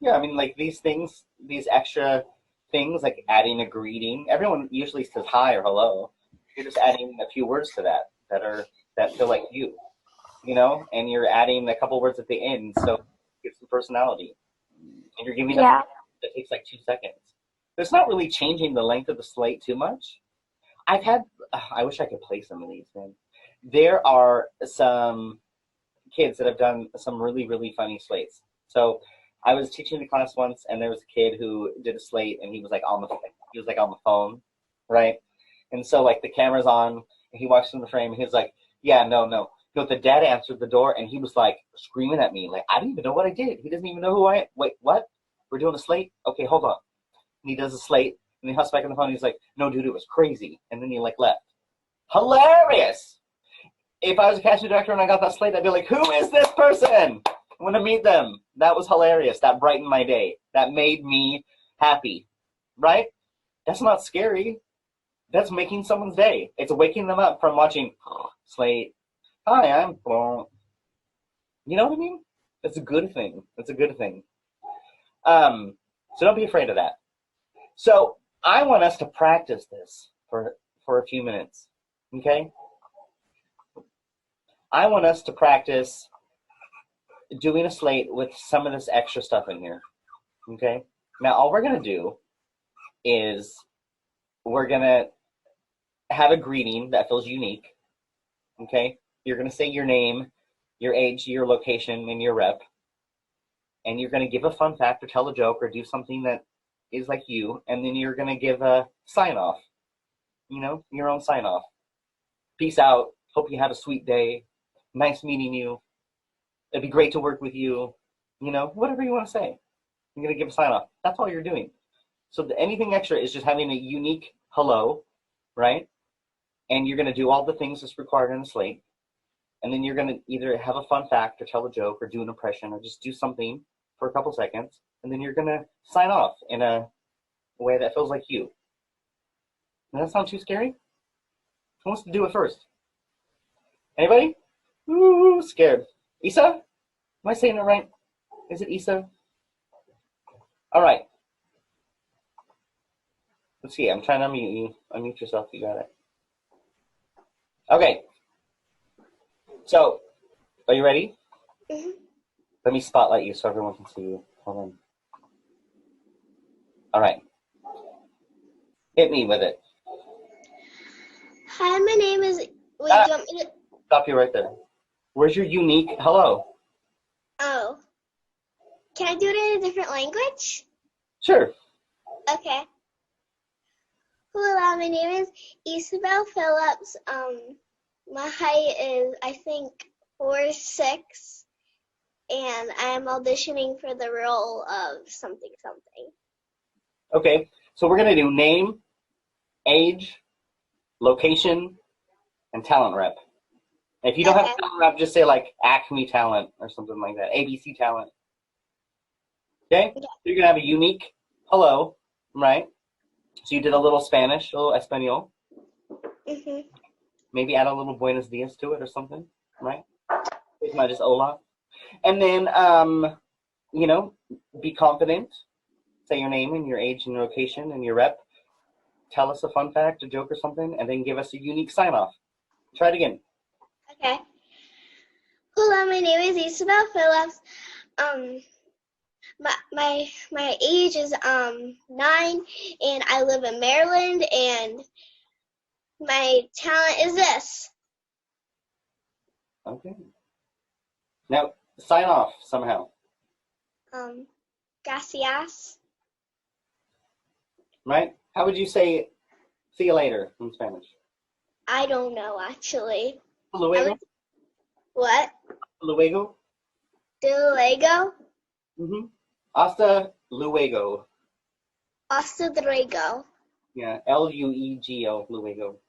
Yeah, I mean, like these things, these extra things, like adding a greeting. Everyone usually says hi or hello. You're just adding a few words to that feel like you know, and you're adding a couple words at the end, so give some personality. And you're giving that takes like 2 seconds. So it's not really changing the length of the slate too much. I wish I could play some of these, man. There are some kids that have done some really, really funny slates. So I was teaching the class once, and there was a kid who did a slate, and he was like on the phone, right? And so like the camera's on, and he walks in the frame, and he's like, yeah, no. But the dad answered the door, and he was like screaming at me, like, I didn't even know what I did. He doesn't even know who I am. Wait, what? We're doing a slate? Okay, hold on. And he does a slate, and he hops back on the phone, and he's like, no, dude, it was crazy. And then he like left. Hilarious! If I was a casting director and I got that slate, I'd be like, who is this person? I want to meet them. That was hilarious. That brightened my day. That made me happy, right? That's not scary. That's making someone's day. It's waking them up from watching Slate. Hi, I'm Florent. You know what I mean? It's a good thing. It's a good thing. So don't be afraid of that. So I want us to practice this for a few minutes. Okay? I want us to practice doing a slate with some of this extra stuff in here. Okay? Now all we're going to do is we're going to have a greeting that feels unique. Okay? You're going to say your name, your age, your location, and your rep. And you're going to give a fun fact or tell a joke or do something that is like you. And then you're going to give a sign-off. You know, your own sign-off. Peace out. Hope you have a sweet day. Nice meeting you. It'd be great to work with you. You know, whatever you want to say. You're going to give a sign-off. That's all you're doing. So anything extra is just having a unique hello, right? And you're going to do all the things that's required in a slate. And then you're going to either have a fun fact or tell a joke or do an impression or just do something for a couple seconds. And then you're going to sign off in a way that feels like you. Does that sound too scary? Who wants to do it first? Anybody? Ooh, scared. Issa? Am I saying it right? Is it Issa? All right. Let's see. I'm trying to unmute you. Unmute yourself. You got it. Okay. So, are you ready? Mm-hmm. Let me spotlight you so everyone can see you. Hold on. All right. Hit me with it. Hi, my name is. Wait, do you want me to? Stop you right there. Where's your unique hello? Oh. Can I do it in a different language? Sure. Okay. Hello, my name is Isabel Phillips. My height is, I think, 4'6", and I'm auditioning for the role of something. Okay. So we're going to do name, age, location, and talent rep. If you don't have talent rep, just say like Acme talent or something like that. ABC talent. Okay? Yeah. So you're going to have a unique hello, right? So you did a little Spanish, a little Espanol. Mm-hmm. Maybe add a little Buenos Dias to it or something, right? It's not just hola. And then, you know, be confident. say your name and your age and your location and your rep. Tell us a fun fact, a joke or something, and then give us a unique sign-off. Try it again. Okay. Hello, my name is Isabel Phillips. My age is 9, and I live in Maryland, and my talent is this. Okay. Now, sign off somehow. Gracias. Right? How would you say see you later in Spanish? I don't know, actually. Luego? What? Luego? Delego? Mm-hmm. Hasta luego. Hasta luego. Yeah, Luego. Luego.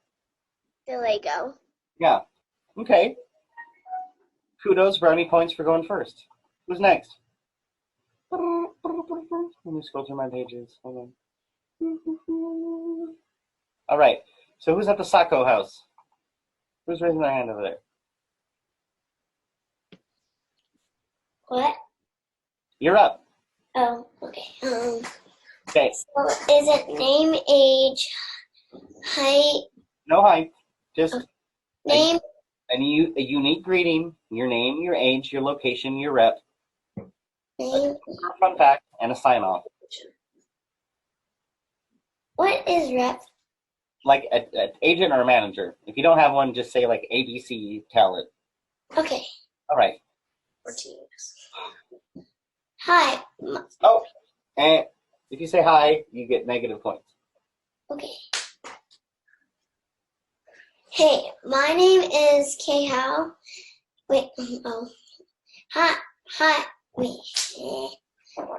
Delego. Yeah. Okay. Kudos, brownie points for going first. Who's next? Let me scroll through my pages. Hold on. All right. So who's at the Sacco house? Who's raising their hand over there? What? You're up. Oh, okay. Okay. So is it name, age, height, No height. Just name? a unique greeting. Your name, your age, your location, your rep. Name. A fun fact and a sign off. What is rep? Like an agent or a manager. If you don't have one, just say like ABC talent. Okay. All right. 14. Hi. Oh, and if you say hi, you get negative points. Okay. Hey, my name is Kay Howe. Wait, oh. Hi, wait.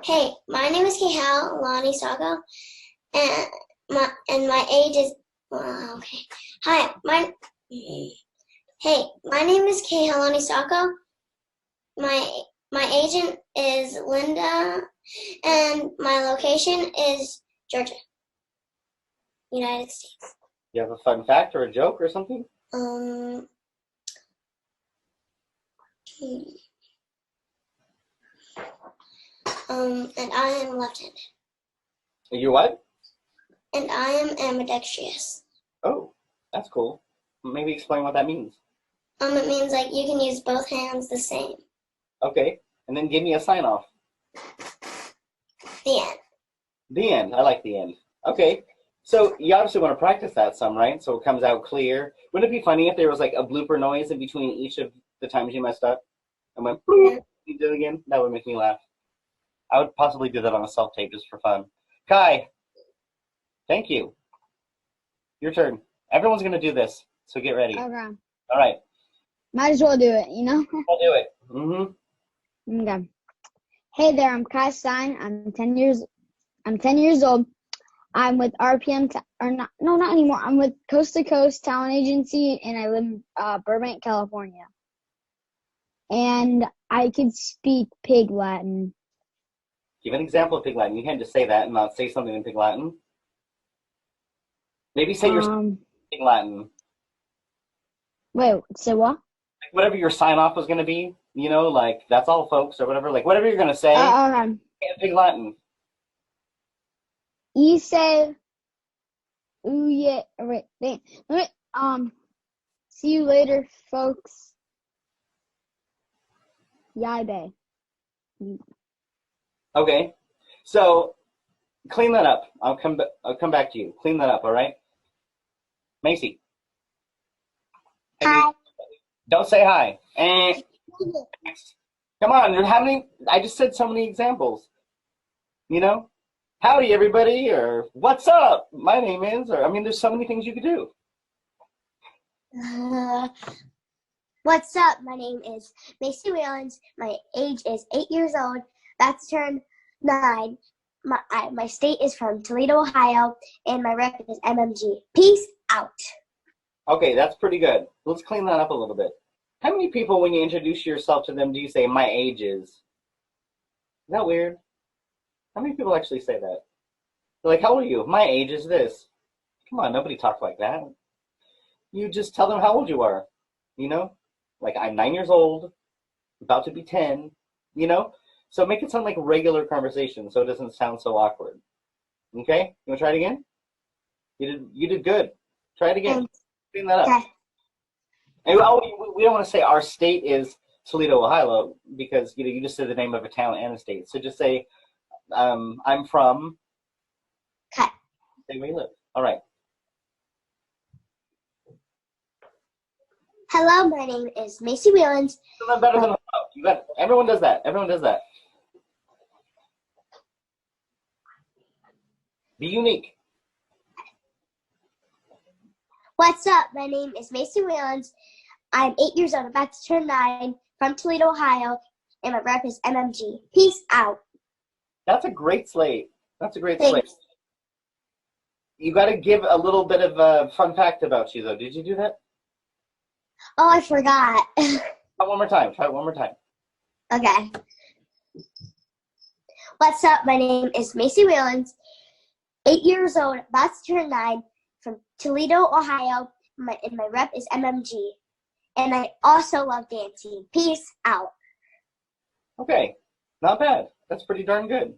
Hey, my name is Kay Howe, Lonnie Sago, and my age is, okay. Hi, hey, my name is Kay Howe, Lonnie Sago. My agent is Linda, and my location is Georgia, United States. You have a fun fact or a joke or something? And I am left-handed. You what? And I am ambidextrous. Oh, that's cool. Maybe explain what that means. It means like you can use both hands the same. Okay, and then give me a sign off. The end. The end. I like the end. Okay, so you obviously want to practice that some, right? So it comes out clear. Wouldn't it be funny if there was like a blooper noise in between each of the times you messed up? And went, bloop, you do it again? That would make me laugh. I would possibly do that on a self-tape just for fun. Kai, thank you. Your turn. Everyone's going to do this, so get ready. Okay. All right. Might as well do it, you know? I'll do it. Mm-hmm. Okay. Hey there, I'm Kai Stein. I'm 10 years old. I'm with RPM, not anymore. I'm with Coast to Coast Talent Agency, and I live in Burbank, California. And I could speak Pig Latin. Give an example of Pig Latin. You can't just say that and not say something in Pig Latin. Maybe say your Pig Latin. Wait, say what? Like whatever your sign-off was going to be, you know, like, that's all, folks, or whatever. Like, whatever you're going to say, Okay. in Pig Latin. You say, ooh, yeah, wait, see you later, folks. Yibe. Okay. So, clean that up. I'll come back to you. Clean that up, all right? Macy. Hi. Don't say hi. Come on, how many? I just said so many examples. You know? Howdy, everybody, or what's up? My name is, or I mean, there's so many things you could do. What's up? My name is Macy Whalens. My age is 8 years old. About to turn 9. My state is from Toledo, Ohio, and my rep is MMG. Peace out. Okay, that's pretty good. Let's clean that up a little bit. How many people, when you introduce yourself to them, do you say, my age is? Is that weird? How many people actually say that? They're like, how old are you? My age is this. Come on, nobody talks like that. You just tell them how old you are, you know? Like, I'm 9 years old, about to be 10, you know? So make it sound like regular conversation so it doesn't sound so awkward. Okay? You want to try it again? You did good. Try it again. Clean that up. Okay. And, we don't want to say our state is Toledo, Ohio, because you just said the name of a town and a state. So just say, I'm from. Okay. Say where you live. All right. Hello, my name is Macy Whelans. Better than everyone does that. Everyone does that. Be unique. What's up? My name is Macy Whelans. I'm 8 years old, about to turn 9, from Toledo, Ohio, and my rep is MMG. Peace out. That's a great slate. That's a great Thanks. slate. You got to give a little bit of a fun fact about you, though. Did you do that? Oh, I forgot. Try it one more time. Try it one more time. Okay. What's up? My name is Macy Whelans, 8 years old, about to turn 9, from Toledo, Ohio, and my rep is MMG. And I also love dancing. Peace out. Okay. Not bad. That's pretty darn good.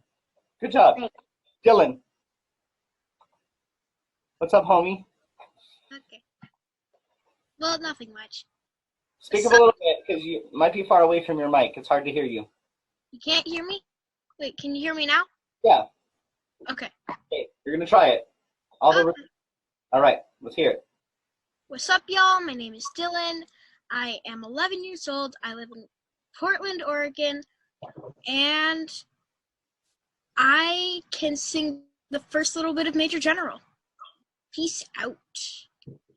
Good job. Thanks. Dylan. What's up, homie? Okay. Well, nothing much. Speak up a little bit, because you might be far away from your mic. It's hard to hear you. You can't hear me? Wait, can you hear me now? Yeah. Okay. Okay. You're going to try it. All right. Let's hear it. What's up, y'all? My name is Dylan. I am 11 years old. I live in Portland, Oregon. And I can sing the first little bit of Major General. Peace out.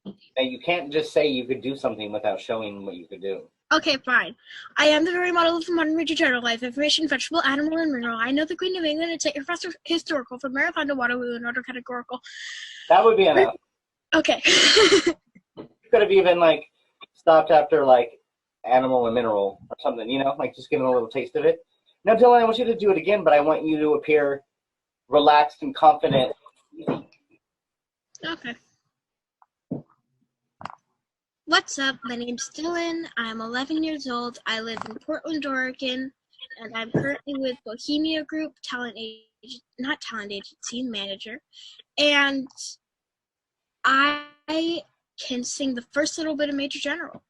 Now, you can't just say you could do something without showing what you could do. Okay, fine. I am the very model of the modern Major General, life, information, vegetable, animal, and mineral. I know the Queen of England and take your fast historical from marathon to Waterloo in order categorical. That would be enough. Okay. You could have even, stopped after, animal and mineral or something, just giving a little taste of it. Now, Dylan, I want you to do it again, but I want you to appear relaxed and confident. Okay. What's up? My name's Dylan. I'm 11 years old. I live in Portland, Oregon, and I'm currently with Bohemia Group, not talent agency, manager. And I can sing the first little bit of Major General.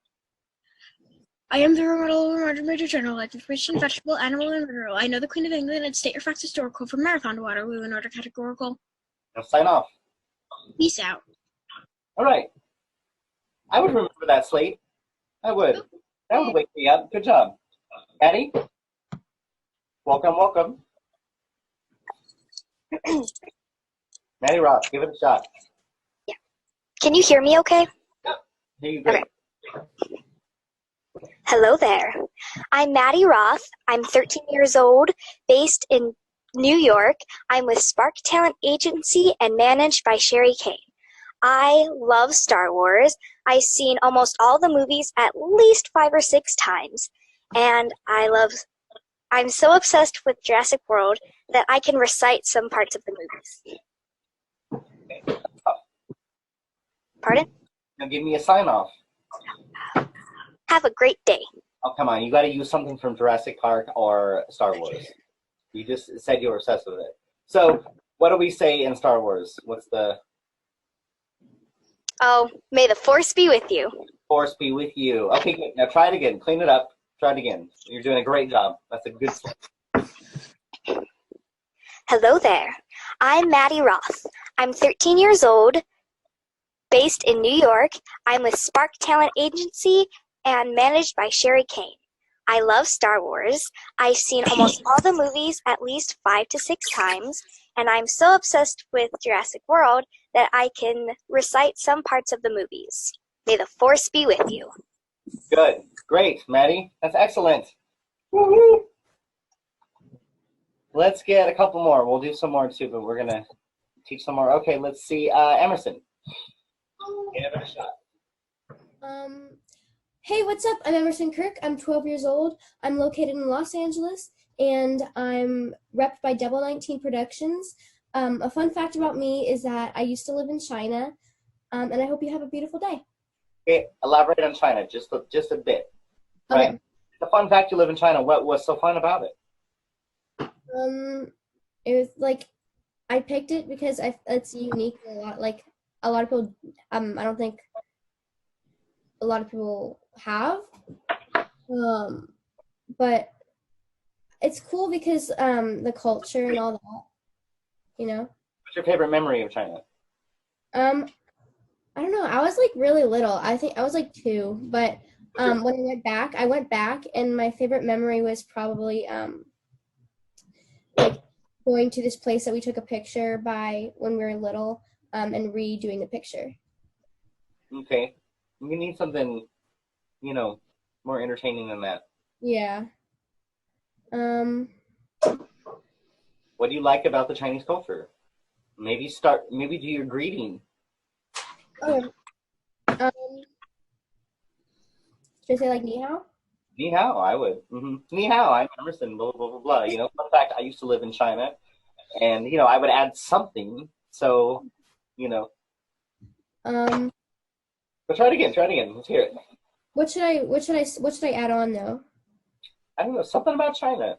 I am the model of Major General, life, information, vegetable, animal, and mineral. I know the Queen of England and state your facts historical from marathon to Waterloo in order categorical. Now sign off. Peace out. All right. I would remember that, Slate. I would. That would wake me up. Good job. Addie? Welcome. Maddie Ross, give it a shot. Yeah. Can you hear me okay? Yeah. Here you go. Okay. Hello there. I'm Maddie Roth. I'm 13 years old, based in New York. I'm with Spark Talent Agency and managed by Sherry Kane. I love Star Wars. I've seen almost all the movies at least 5 or 6 times. And I'm so obsessed with Jurassic World that I can recite some parts of the movies. Pardon? Now give me a sign off. Have a great day. Oh, come on. You got to use something from Jurassic Park or Star Wars. You just said you were obsessed with it. So what do we say in Star Wars? What's the... Oh, may the Force be with you. Force be with you. Okay, good. Now try it again. Clean it up. Try it again. You're doing a great job. That's a good slate. Hello there. I'm Maddie Roth. I'm 13 years old, based in New York. I'm with Spark Talent Agency and managed by Sherry Kane. I love Star Wars. I've seen almost all the movies at least 5 to 6 times, and I'm so obsessed with Jurassic World that I can recite some parts of the movies. May the Force be with you. Good. Great, Maddie. That's excellent. Woo-hoo. Let's get a couple more. We'll do some more too, but we're going to teach some more. Okay, let's see. Emerson. Give it a shot. Hey, what's up? I'm Emerson Kirk. I'm 12 years old. I'm located in Los Angeles, and I'm repped by Double 19 Productions. A fun fact about me is that I used to live in China, and I hope you have a beautiful day. Okay, elaborate on China just a bit. Okay. Right? The fun fact you live in China. What was so fun about it? It was like I picked it because it's unique a lot. Like a lot of people, I don't think a lot of people have. But it's cool because the culture and all that, you know. What's your favorite memory of China? I don't know. I was like really little. I think I was like 2, but when I went back, and my favorite memory was probably like going to this place that we took a picture by when we were little, and redoing the picture. Okay. You need something, more entertaining than that. Yeah. What do you like about the Chinese culture? Maybe do your greeting. Oh. Should I say like ni hao? Ni hao, I would. Mm-hmm. Ni hao, I'm Emerson, blah, blah, blah, blah. Fun fact, I used to live in China, and, I would add something, so, But try it again, let's hear it. What should I add on though? I don't know, something about China,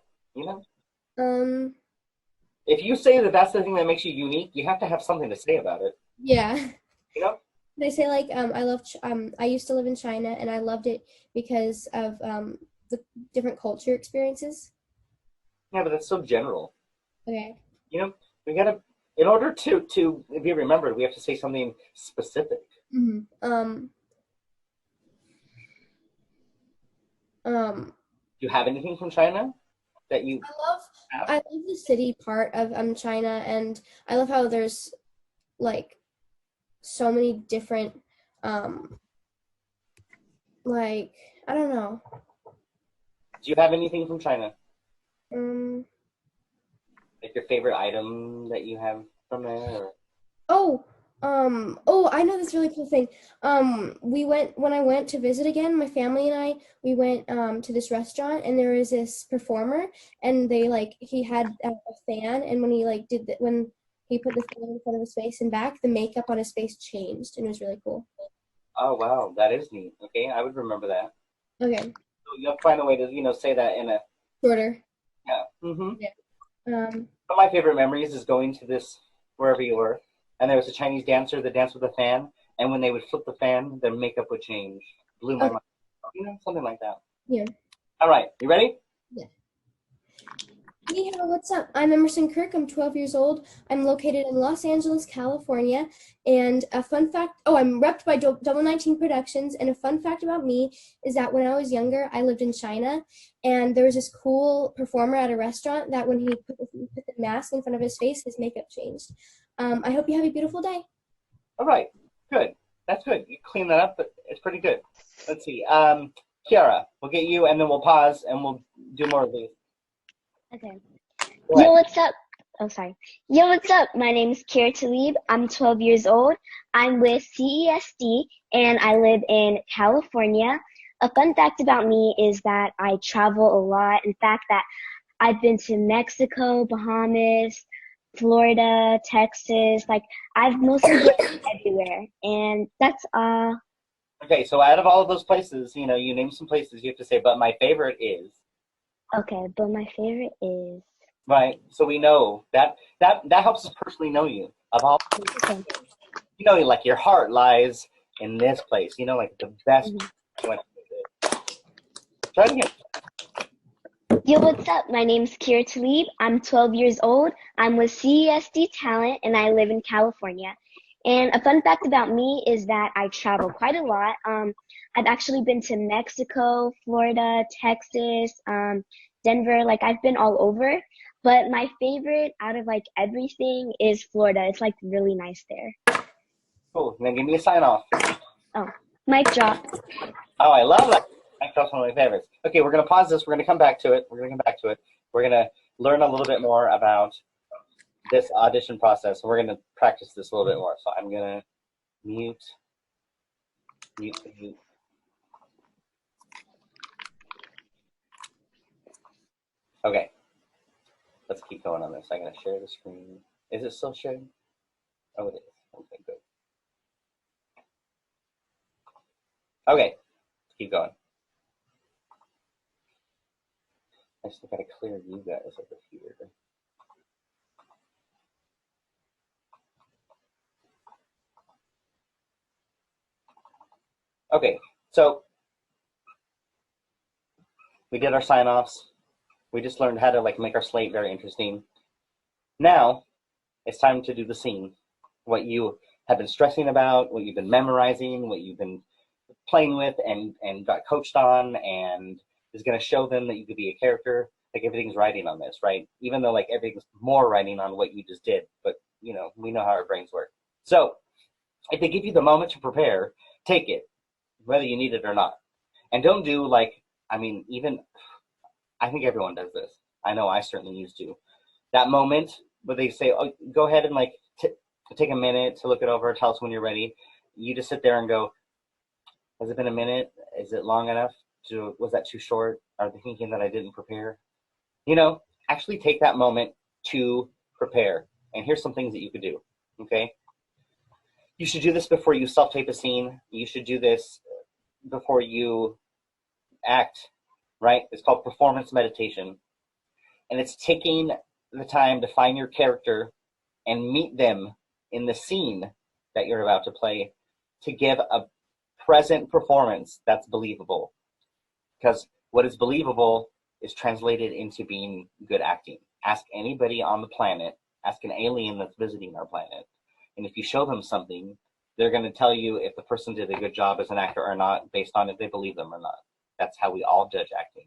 If you say that that's the thing that makes you unique, you have to have something to say about it. Yeah. Can I say like I used to live in China and I loved it because of the different culture experiences. Yeah, but that's so general. Okay. We gotta, in order to be remembered, we have to say something specific. Mm-hmm. Do you have anything from China that you I love the city part of China, and I love how there's like so many different like I don't know. Do you have anything from China? Like your favorite item that you have from there? I know this really cool thing. When I went to visit again, my family and I, we went to this restaurant, and there was this performer, and he had a fan, and when he when he put the fan in front of his face and back, the makeup on his face changed, and it was really cool. Oh wow, that is neat. Okay, I would remember that. Okay. So you have to find a way to say that in a shorter. Yeah. Mm-hmm. Yeah. One of my favorite memories is going to this wherever you were, and there was a Chinese dancer that danced with a fan, and when they would flip the fan, their makeup would change. Blew my mind. Something like that. Yeah. All right, you ready? Yeah. Hey, what's up? I'm Emerson Kirk. I'm 12 years old. I'm located in Los Angeles, California. And a fun fact, I'm repped by Double 19 Productions. And a fun fact about me is that when I was younger, I lived in China. And there was this cool performer at a restaurant that when he put the mask in front of his face, his makeup changed. I hope you have a beautiful day. All right, good. That's good. You clean that up, but it's pretty good. Let's see. Kiara, we'll get you, and then we'll pause, and we'll do more of these. Okay. Yo, what's up? Oh, sorry. Yo, what's up? My name is Kiara Talib. I'm 12 years old. I'm with CESD, and I live in California. A fun fact about me is that I travel a lot. In fact, that I've been to Mexico, Bahamas, Florida, Texas. I've mostly been everywhere, and that's Okay, so out of all of those places, you name some places, you have to say, but my favorite is. Okay, but my favorite is. Right, so we know that helps us personally know you. Of all, okay. Like your heart lies in this place. Like the best. Try it again. Yo, what's up? My name's Kiara Talib. I'm 12 years old. I'm with CESD Talent, and I live in California. And a fun fact about me is that I travel quite a lot. I've actually been to Mexico, Florida, Texas, Denver. I've been all over. But my favorite out of everything is Florida. It's really nice there. Cool. Now give me a sign off. Oh, mic drop. Oh, I love that. Mic drop's one of my favorites. Okay, we're gonna pause this. We're gonna come back to it. We're gonna learn a little bit more about this audition process. We're gonna practice this a little bit more. So I'm gonna mute. Okay. Let's keep going on this. I'm gonna share the screen. Is it still sharing? Oh, it is. Okay, good. Okay, let's keep going. I still gotta clear you guys over here. Okay, so we did our sign-offs. We just learned how to like make our slate very interesting. Now it's time to do the scene. What you have been stressing about, what you've been memorizing, what you've been playing with and got coached on, and is going to show them that you could be a character. Like everything's writing on this, right? Even though like everything's more writing on what you just did, but you know, we know how our brains work. So if they give you the moment to prepare, take it, whether you need it or not. And don't do like, I mean, even, I think everyone does this. I know I certainly used to. That moment where they say, oh, go ahead and like take a minute to look it over, tell us when you're ready. You just sit there and go, has it been a minute? Is it long enough? Was that too short? Are they thinking that I didn't prepare? You know, actually take that moment to prepare. And here's some things that you could do, okay? You should do this before you self-tape a scene. You should do this before you act, right? It's called performance meditation. And it's taking the time to find your character and meet them in the scene that you're about to play to give a present performance that's believable. Because what is believable is translated into being good acting. Ask anybody on the planet, ask an alien that's visiting our planet, and if you show them something, they're going to tell you if the person did a good job as an actor or not based on if they believe them or not. That's how we all judge acting.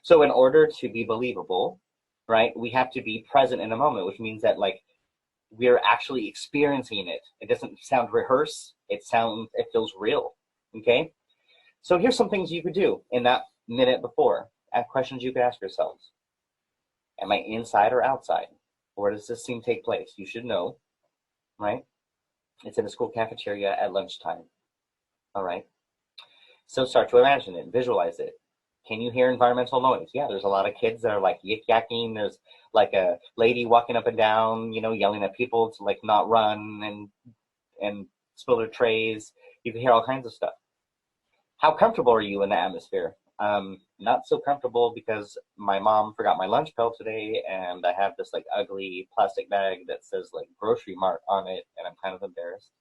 So in order to be believable, right, we have to be present in a moment, which means that like we're actually experiencing it. It doesn't sound rehearsed. It feels real, okay? So here's some things you could do in that minute before. Questions you could ask yourselves. Am I inside or outside? Where does this scene take place? You should know, right? It's in a school cafeteria at lunchtime, all right? So start to imagine it, visualize it. Can you hear environmental noise? Yeah, there's a lot of kids that are like yik-yakking. There's like a lady walking up and down, you know, yelling at people to like not run and spill their trays. You can hear all kinds of stuff. How comfortable are you in the atmosphere? Not so comfortable because my mom forgot my lunch pail today and I have this like ugly plastic bag that says like grocery mart on it and I'm kind of embarrassed.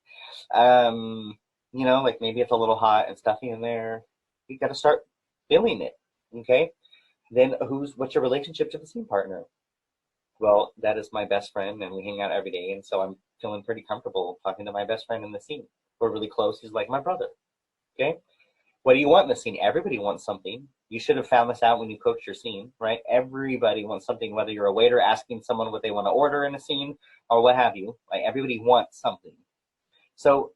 You know, like maybe it's a little hot and stuffy in there. You got to start feeling it, okay? Then what's your relationship to the scene partner? Well, that is my best friend and we hang out every day, and so I'm feeling pretty comfortable talking to my best friend in the scene. We're really close. He's like my brother, okay? What do you want in the scene? Everybody wants something. You should have found this out when you coached your scene, right? Everybody wants something, whether you're a waiter asking someone what they want to order in a scene or what have you. Like everybody wants something. So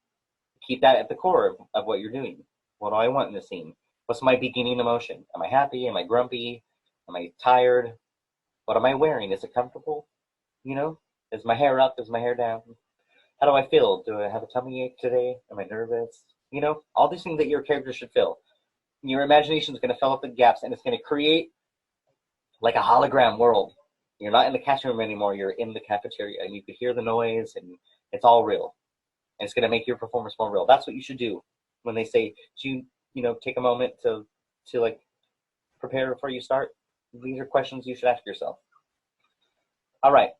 keep that at the core of what you're doing. What do I want in the scene? What's my beginning emotion? Am I happy? Am I grumpy? Am I tired? What am I wearing? Is it comfortable? You know, is my hair up? Is my hair down? How do I feel? Do I have a tummy ache today? Am I nervous? You know, all these things that your character should feel. Your imagination is going to fill up the gaps, and it's going to create like a hologram world. You're not in the classroom anymore. You're in the cafeteria, and you can hear the noise, and it's all real. And it's going to make your performance more real. That's what you should do when they say, you know, take a moment to like prepare before you start. These are questions you should ask yourself. All right.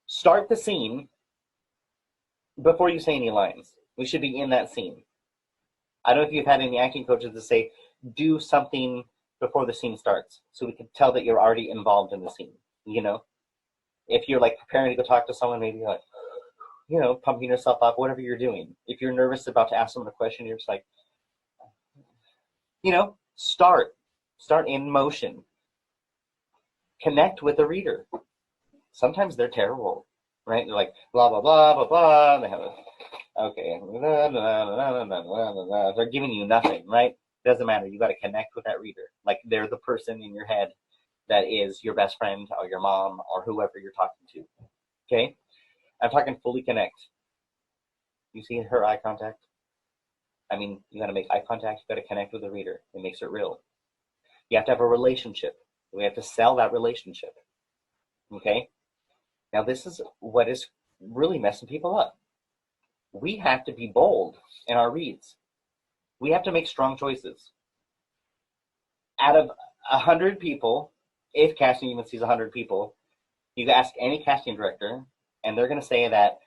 Start the scene before you say any lines. We should be in that scene. I don't know if you've had any acting coaches that say, do something before the scene starts, so we can tell that you're already involved in the scene, you know? If you're like preparing to go talk to someone, maybe you're like, you know, pumping yourself up, whatever you're doing. If you're nervous about to ask someone a question, you're just like, you know, start in motion. Connect with the reader. Sometimes they're terrible, right? They're like, blah, blah, blah, blah, blah. They have okay. They're giving you nothing, right? Doesn't matter. You got to connect with that reader. Like they're the person in your head that is your best friend or your mom or whoever you're talking to. Okay? I'm talking fully connect. You see her eye contact? I mean, you got to make eye contact. You got to connect with the reader. It makes it real. You have to have a relationship. We have to sell that relationship. Okay? Now, this is what is really messing people up. We have to be bold in our reads. We have to make strong choices. Out of 100 people, if casting even sees 100 people, you can ask any casting director, and they're going to say that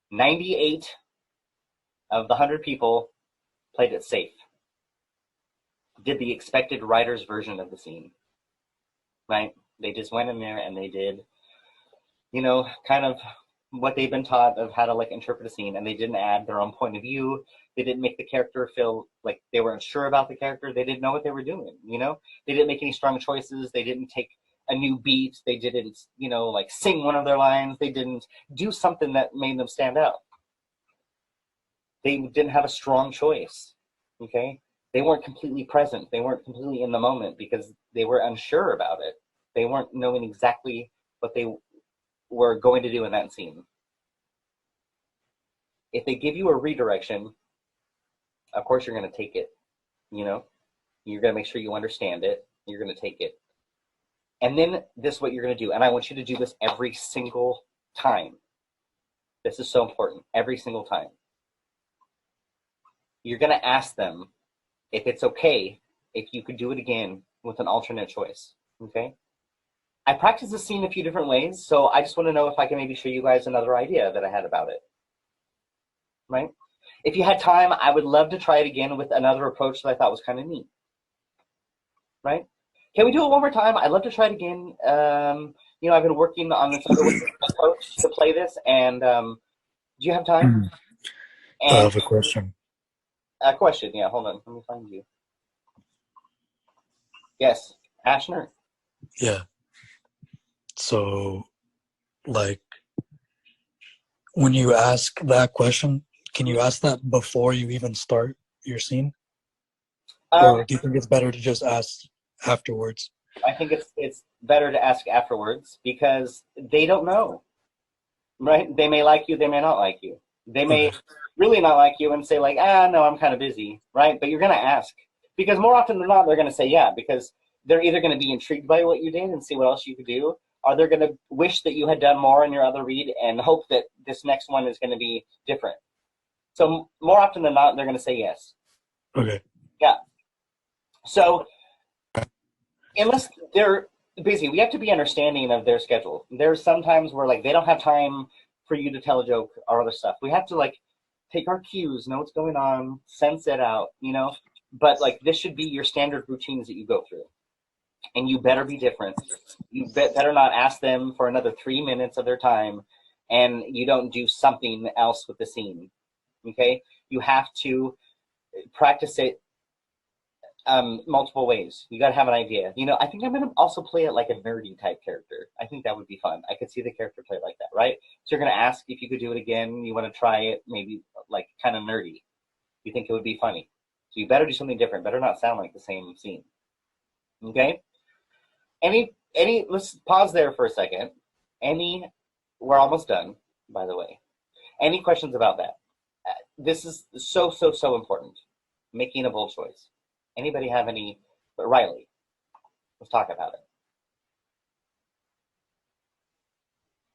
98 of the 100 people played it safe, did the expected writer's version of the scene, right? They just went in there and they did, you know, kind of what they've been taught of how to like interpret a scene, and they didn't add their own point of view. They didn't make the character feel like they weren't sure about the character. They didn't know what they were doing, you know? They didn't make any strong choices. They didn't take a new beat. They didn't, you know, like sing one of their lines. They didn't do something that made them stand out. They didn't have a strong choice, okay? They weren't completely present. They weren't completely in the moment because they were unsure about it. They weren't knowing exactly what they were going to do in that scene. If they give you a redirection, of course you're going to take it, you know? You're going to make sure you understand it. You're going to take it. And then this is what you're going to do. And I want you to do this every single time. This is so important. Every single time. You're going to ask them if it's okay if you could do it again with an alternate choice, okay? I practiced this scene a few different ways, so I just want to know if I can maybe show you guys another idea that I had about it, right? If you had time, I would love to try it again with another approach that I thought was kind of neat, right? Can we do it one more time? I'd love to try it again. You know, I've been working on this other approach to play this, and do you have time? I have a question. A question, yeah, hold on. Let me find you. Yes, Ashner? Yeah. So, like, when you ask that question, can you ask that before you even start your scene? Or do you think it's better to just ask afterwards? I think it's better to ask afterwards because they don't know, right? They may like you, they may not like you. They may really not like you and say like, no, I'm kind of busy, right? But you're going to ask because more often than not, they're going to say yeah, because they're either going to be intrigued by what you did and see what else you could do, or they're going to wish that you had done more in your other read and hope that this next one is going to be different. So more often than not, they're going to say yes. Okay. Yeah. So unless they're busy, we have to be understanding of their schedule. There's some times where like they don't have time for you to tell a joke or other stuff. We have to like take our cues, know what's going on, sense it out, you know? But like this should be your standard routines that you go through. And you better be different. You better not ask them for another 3 minutes of their time and you don't do something else with the scene, okay? You have to practice it multiple ways. You got to have an idea. You know, I think I'm going to also play it like a nerdy type character. I think that would be fun. I could see the character play like that, right? So you're going to ask if you could do it again. You want to try it maybe like kind of nerdy. You think it would be funny. So you better do something different. Better not sound like the same scene. Okay? Let's pause there for a second. We're almost done, by the way. Any questions about that? This is so important. Making a bold choice. Anybody have any? Riley, let's talk about it.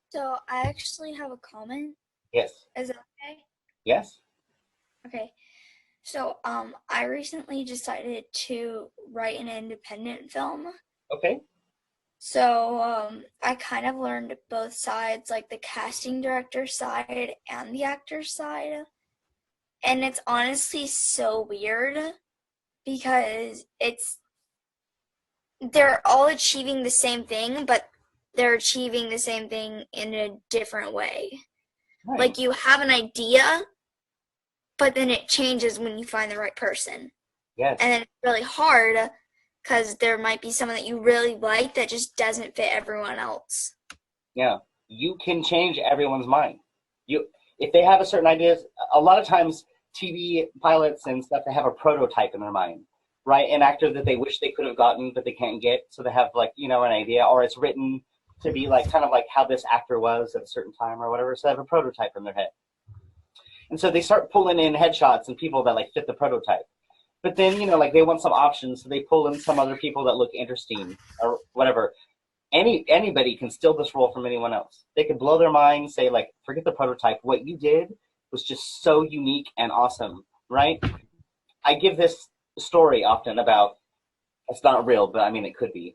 So I actually have a comment. Yes. Is it okay? Yes. Okay. So I recently decided to write an independent film. Okay. So I kind of learned both sides, like the casting director side and the actor side. And it's honestly so weird because they're all achieving the same thing, but they're achieving the same thing in a different way. Right. Like you have an idea, but then it changes when you find the right person. Yes. And then it's really hard because there might be someone that you really like that just doesn't fit everyone else. Yeah. You can change everyone's mind. If they have a certain idea, a lot of times TV pilots and stuff, they have a prototype in their mind, right? An actor that they wish they could have gotten, but they can't get. So they have like, you know, an idea, or it's written to be like kind of like how this actor was at a certain time or whatever. So they have a prototype in their head. And so they start pulling in headshots and people that like fit the prototype. But then, you know, like they want some options. So they pull in some other people that look interesting or whatever. Anybody can steal this role from anyone else. They can blow their mind, say like, forget the prototype. What you did was just so unique and awesome, right? I give this story often about, it's not real, but I mean, it could be.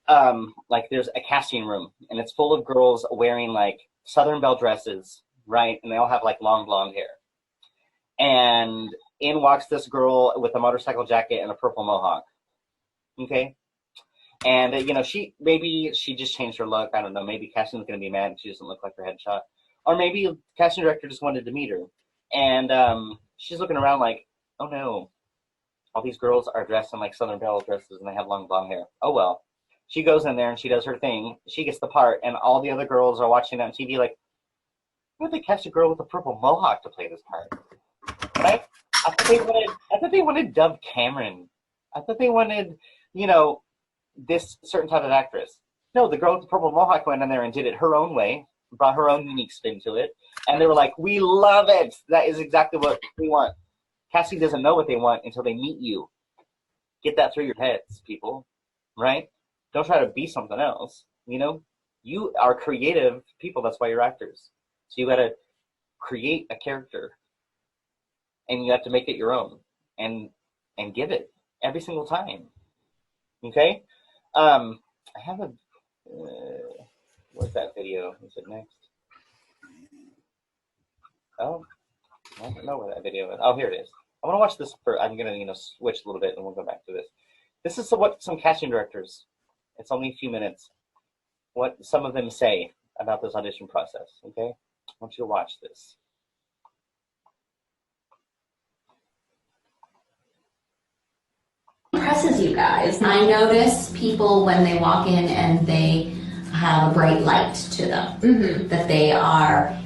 Like there's a casting room and it's full of girls wearing like Southern Belle dresses, right? And they all have like long blonde hair. And in walks this girl with a motorcycle jacket and a purple mohawk. Okay? And, she just changed her look. I don't know. Maybe casting's going to be mad. She doesn't look like her headshot. Or maybe the casting director just wanted to meet her. And she's looking around like, oh, no. All these girls are dressed in, like, Southern Belle dresses, and they have long blonde hair. Oh, well. She goes in there, and she does her thing. She gets the part, and all the other girls are watching on TV like, why did they cast a girl with a purple mohawk to play this part? Right? I thought they wanted Dove Cameron. I thought they wanted, this certain type of actress. No, the girl with the purple mohawk went in there and did it her own way, brought her own unique spin to it, and they were like, we love it. That is exactly what we want. Casting doesn't know what they want until they meet you. Get that through your heads, people, right? Don't try to be something else, You are creative people, that's why you're actors. So you got to create a character, and you have to make it your own, and give it every single time, okay? I have a, what's that video? Is it next? Oh, I don't know where that video is. Oh, here it is. I want to watch this I'm going to, switch a little bit and we'll go back to this. This is what some casting directors, it's only a few minutes, what some of them say about this audition process, okay? I want you to watch this. Impresses you guys. I notice people when they walk in and they have a bright light to them. That they are,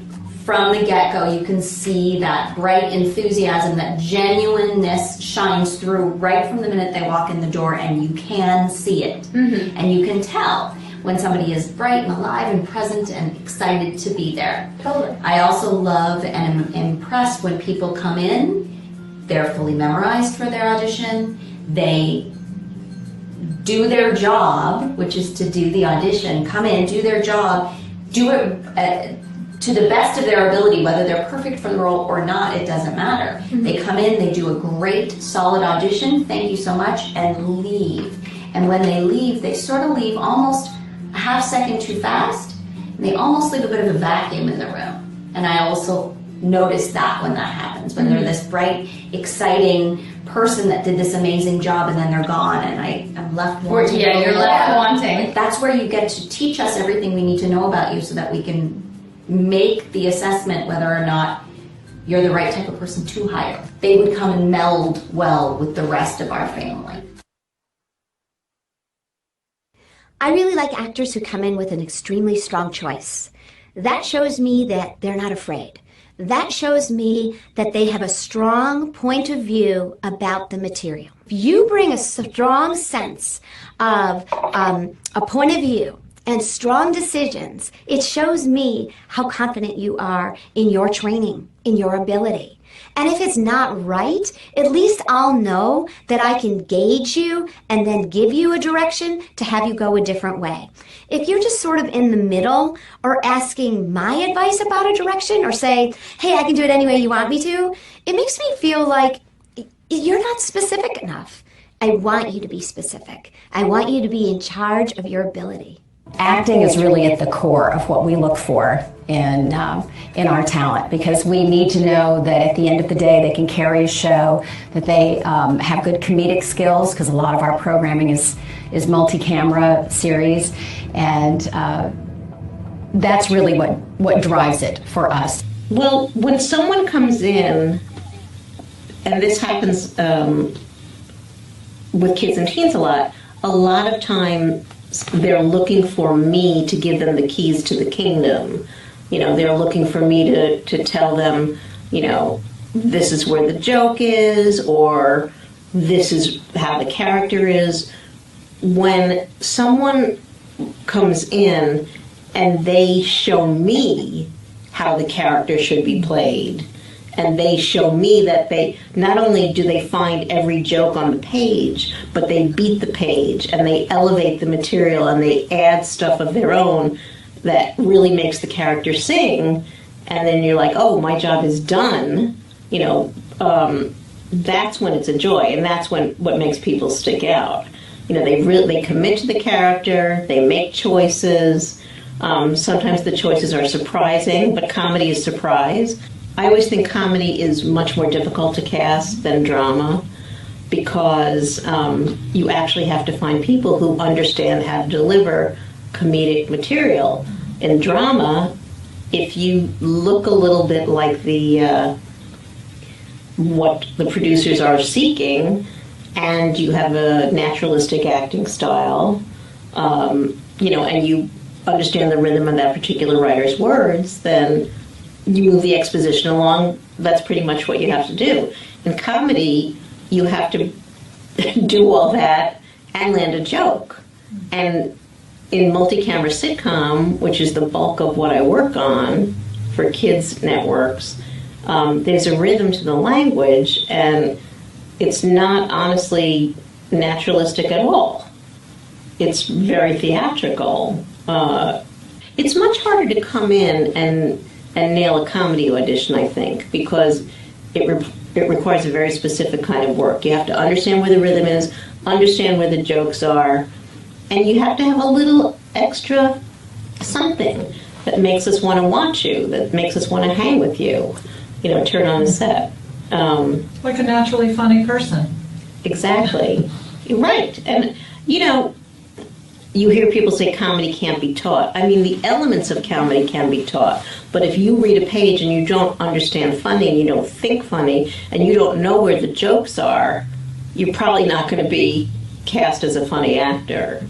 from the get-go, you can see that bright enthusiasm, that genuineness shines through right from the minute they walk in the door, and you can see it. And you can tell when somebody is bright and alive and present and excited to be there. Totally. I also love and am impressed when people come in, they're fully memorized for their audition, they do their job, which is to do the audition, come in, do their job, do it to the best of their ability, whether they're perfect for the role or not, it doesn't matter. They come in, they do a great, solid audition, thank you so much, and leave. And when they leave, they sort of leave almost a half second too fast, and they almost leave a bit of a vacuum in the room. And I also notice that when that happens, when they're this bright, exciting person that did this amazing job and then they're gone and I'm left wanting. Yeah, you're left wanting. That's where you get to teach us everything we need to know about you so that we can make the assessment whether or not you're the right type of person to hire. They would come and meld well with the rest of our family. I really like actors who come in with an extremely strong choice. That shows me that they're not afraid. That shows me that they have a strong point of view about the material. If you bring a strong sense of a point of view and strong decisions, it shows me how confident you are in your training, in your ability. And if it's not right, at least I'll know that I can gauge you and then give you a direction to have you go a different way. If you're just sort of in the middle or asking my advice about a direction or say, hey, I can do it any way you want me to, it makes me feel like you're not specific enough. I want you to be specific. I want you to be in charge of your ability. Acting is really at the core of what we look for in our talent, because we need to know that at the end of the day they can carry a show, that they have good comedic skills, because a lot of our programming is multi-camera series, and that's really what drives it for us. Well, when someone comes in, and this happens with kids and teens a lot of time they're looking for me to give them the keys to the kingdom. You know, they're looking for me to tell them, you know, this is where the joke is, or this is how the character is. When someone comes in and they show me how the character should be played, and they show me that they, not only do they find every joke on the page, but they beat the page and they elevate the material and they add stuff of their own that really makes the character sing, and then you're like, oh, my job is done, you know, that's when it's a joy, and that's when what makes people stick out. You know, they commit to the character, they make choices. Sometimes the choices are surprising, but comedy is surprise. I always think comedy is much more difficult to cast than drama because you actually have to find people who understand how to deliver comedic material. In drama, if you look a little bit like the what the producers are seeking, and you have a naturalistic acting style, and you understand the rhythm of that particular writer's words, then you move the exposition along. That's pretty much what you have to do. In comedy, you have to do all that and land a joke. And in multi-camera sitcom, which is the bulk of what I work on for kids networks, there's a rhythm to the language, and it's not honestly naturalistic at all. It's very theatrical. It's much harder to come in and nail a comedy audition, I think, because it requires a very specific kind of work. You have to understand where the rhythm is, understand where the jokes are, and you have to have a little extra something that makes us want to watch you, that makes us want to hang with you, turn on the set. Like a naturally funny person. Exactly. Right. And, you hear people say comedy can't be taught. I mean, the elements of comedy can be taught. But if you read a page and you don't understand funny and you don't think funny and you don't know where the jokes are, you're probably not going to be cast as a funny actor,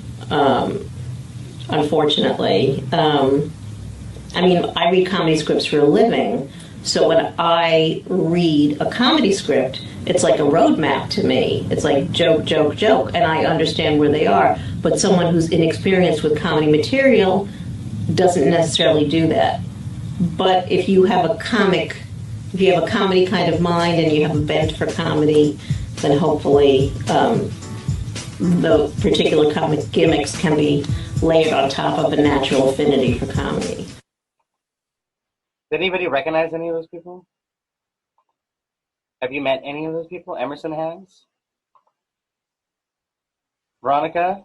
unfortunately. I read comedy scripts for a living. So when I read a comedy script, it's like a roadmap to me. It's like joke, joke, joke, and I understand where they are. But someone who's inexperienced with comedy material doesn't necessarily do that. But if you have a comedy kind of mind and you have a bent for comedy, then hopefully the particular comic gimmicks can be layered on top of a natural affinity for comedy. Did anybody recognize any of those people? Have you met any of those people? Emerson has? Veronica?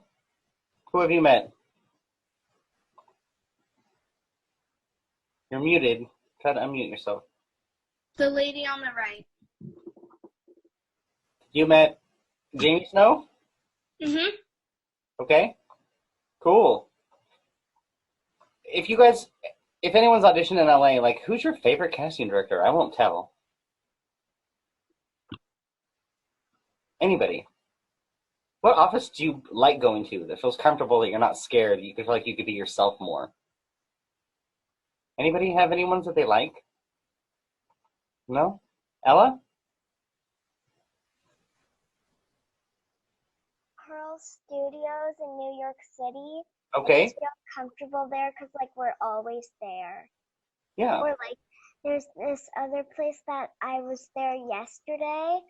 Who have you met? You're muted. Try to unmute yourself. The lady on the right. You met Jamie Snow? Mm-hmm. Okay. Cool. If anyone's auditioned in LA, who's your favorite casting director? I won't tell. Anybody? What office do you like going to that feels comfortable, that you're not scared, that you feel like you could be yourself more? Anybody have any ones that they like? No? Ella? Pearl Studios in New York City. Okay. I just feel comfortable there because, we're always there. Yeah. Or, there's this other place that I was there yesterday,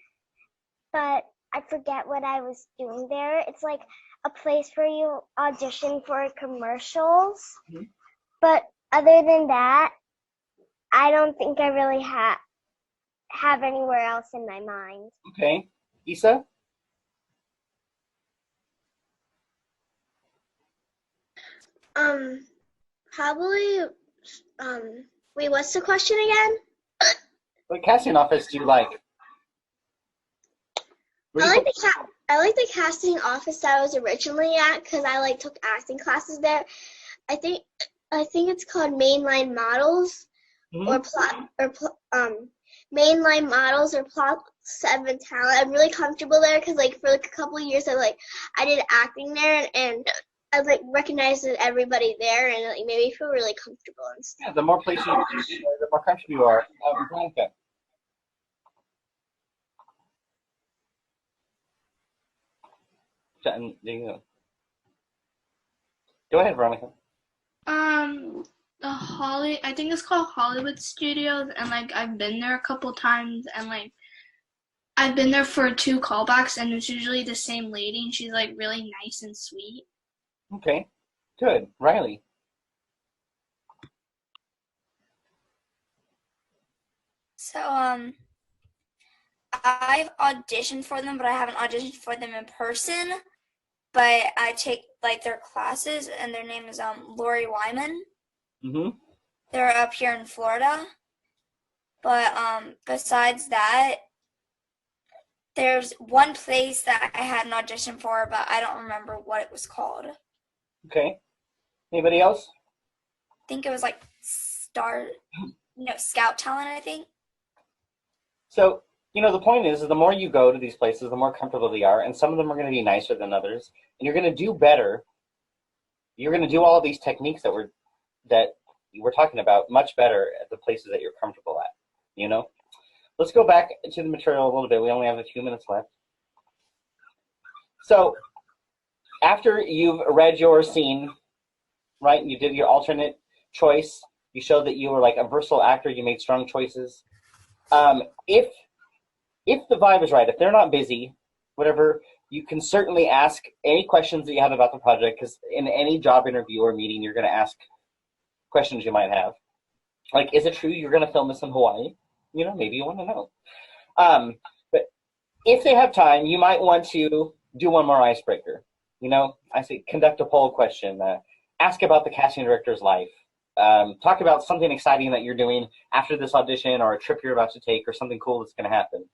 but I forget what I was doing there. It's a place where you audition for commercials. Mm-hmm. But other than that, I don't think I really have anywhere else in my mind. Okay. Issa? Probably, wait, what's the question again? What casting office do you like? I like the casting office that I was originally at because I took acting classes there. I think it's called Mainline Models, mm-hmm. Mainline Models or Plot 7 Talent. I'm really comfortable there because for a couple of years I did acting there and I recognized everybody there and made me feel really comfortable and stuff. Yeah, the more places you the more comfortable you are. Veronica. There you go. Go ahead, Veronica. I think it's called Hollywood Studios, and I've been there a couple times, and I've been there for 2 callbacks, and it's usually the same lady, and she's really nice and sweet. Okay, good. Riley. So I've auditioned for them, but I haven't auditioned for them in person. But I take their classes, and their name is Lori Wyman. Mm-hmm. They're up here in Florida. But besides that, there's one place that I had an audition for, but I don't remember what it was called. Okay. Anybody else? I think it was like Scout Talent, I think. So, the point is the more you go to these places, the more comfortable they are, and some of them are going to be nicer than others, and you're going to do better. You're going to do all of these techniques that we're talking about much better at the places that you're comfortable at, Let's go back to the material a little bit. We only have a few minutes left. So, after you've read your scene, right, you did your alternate choice, you showed that you were like a versatile actor, you made strong choices. If the vibe is right, if they're not busy, whatever, you can certainly ask any questions that you have about the project, because in any job interview or meeting, you're going to ask questions you might have. Like, is it true you're going to film this in Hawaii? Maybe you want to know. But if they have time, you might want to do one more icebreaker. I say conduct a poll question, ask about the casting director's life, talk about something exciting that you're doing after this audition or a trip you're about to take or something cool that's going to happen.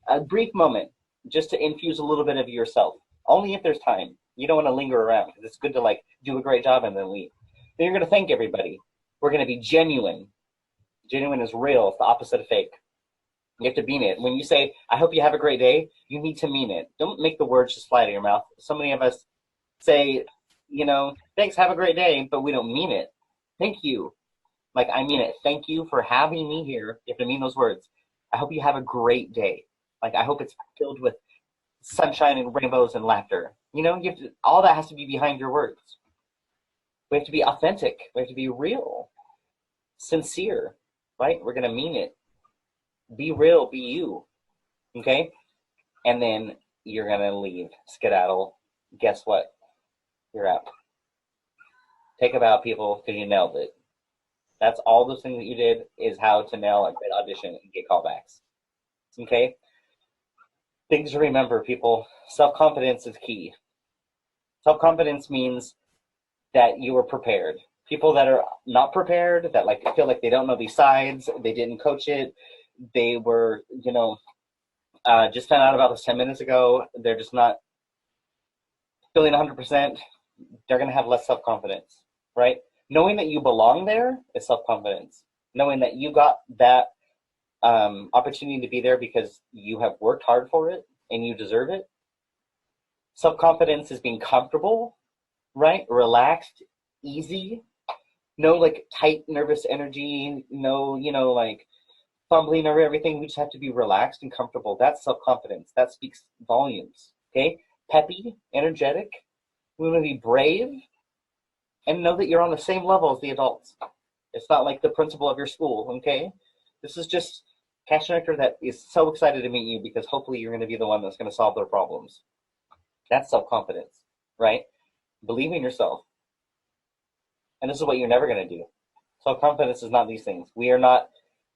A brief moment just to infuse a little bit of yourself, only if there's time. You don't want to linger around because it's good to do a great job and then leave. Then you're going to thank everybody. We're going to be genuine. Genuine is real. It's the opposite of fake. You have to mean it. When you say, I hope you have a great day, you need to mean it. Don't make the words just fly out of your mouth. So many of us say, thanks, have a great day, but we don't mean it. Thank you. I mean it. Thank you for having me here. You have to mean those words. I hope you have a great day. I hope it's filled with sunshine and rainbows and laughter. All that has to be behind your words. We have to be authentic. We have to be real, sincere, right? We're going to mean it. Be real, be you, okay? And then you're going to leave, skedaddle. Guess what? You're out. Take a bow, people, because you nailed it. That's all those things that you did is how to nail a great audition and get callbacks, okay? Things to remember, people. Self-confidence is key. Self-confidence means that you were prepared. People that are not prepared, that feel like they don't know these sides, they didn't coach it, they were, just found out about this 10 minutes ago, they're just not feeling 100%, they're going to have less self-confidence, right? Knowing that you belong there is self-confidence. Knowing that you got that opportunity to be there because you have worked hard for it and you deserve it. Self-confidence is being comfortable, right? Relaxed, easy. No tight, nervous energy. No, fumbling over everything. We just have to be relaxed and comfortable. That's self-confidence. That speaks volumes, okay? Peppy, energetic. We want to be brave and know that you're on the same level as the adults. It's not like the principal of your school, okay? This is just a casting director that is so excited to meet you because hopefully you're going to be the one that's going to solve their problems. That's self-confidence, right? Believe in yourself. And this is what you're never going to do. Self-confidence is not these things. We are not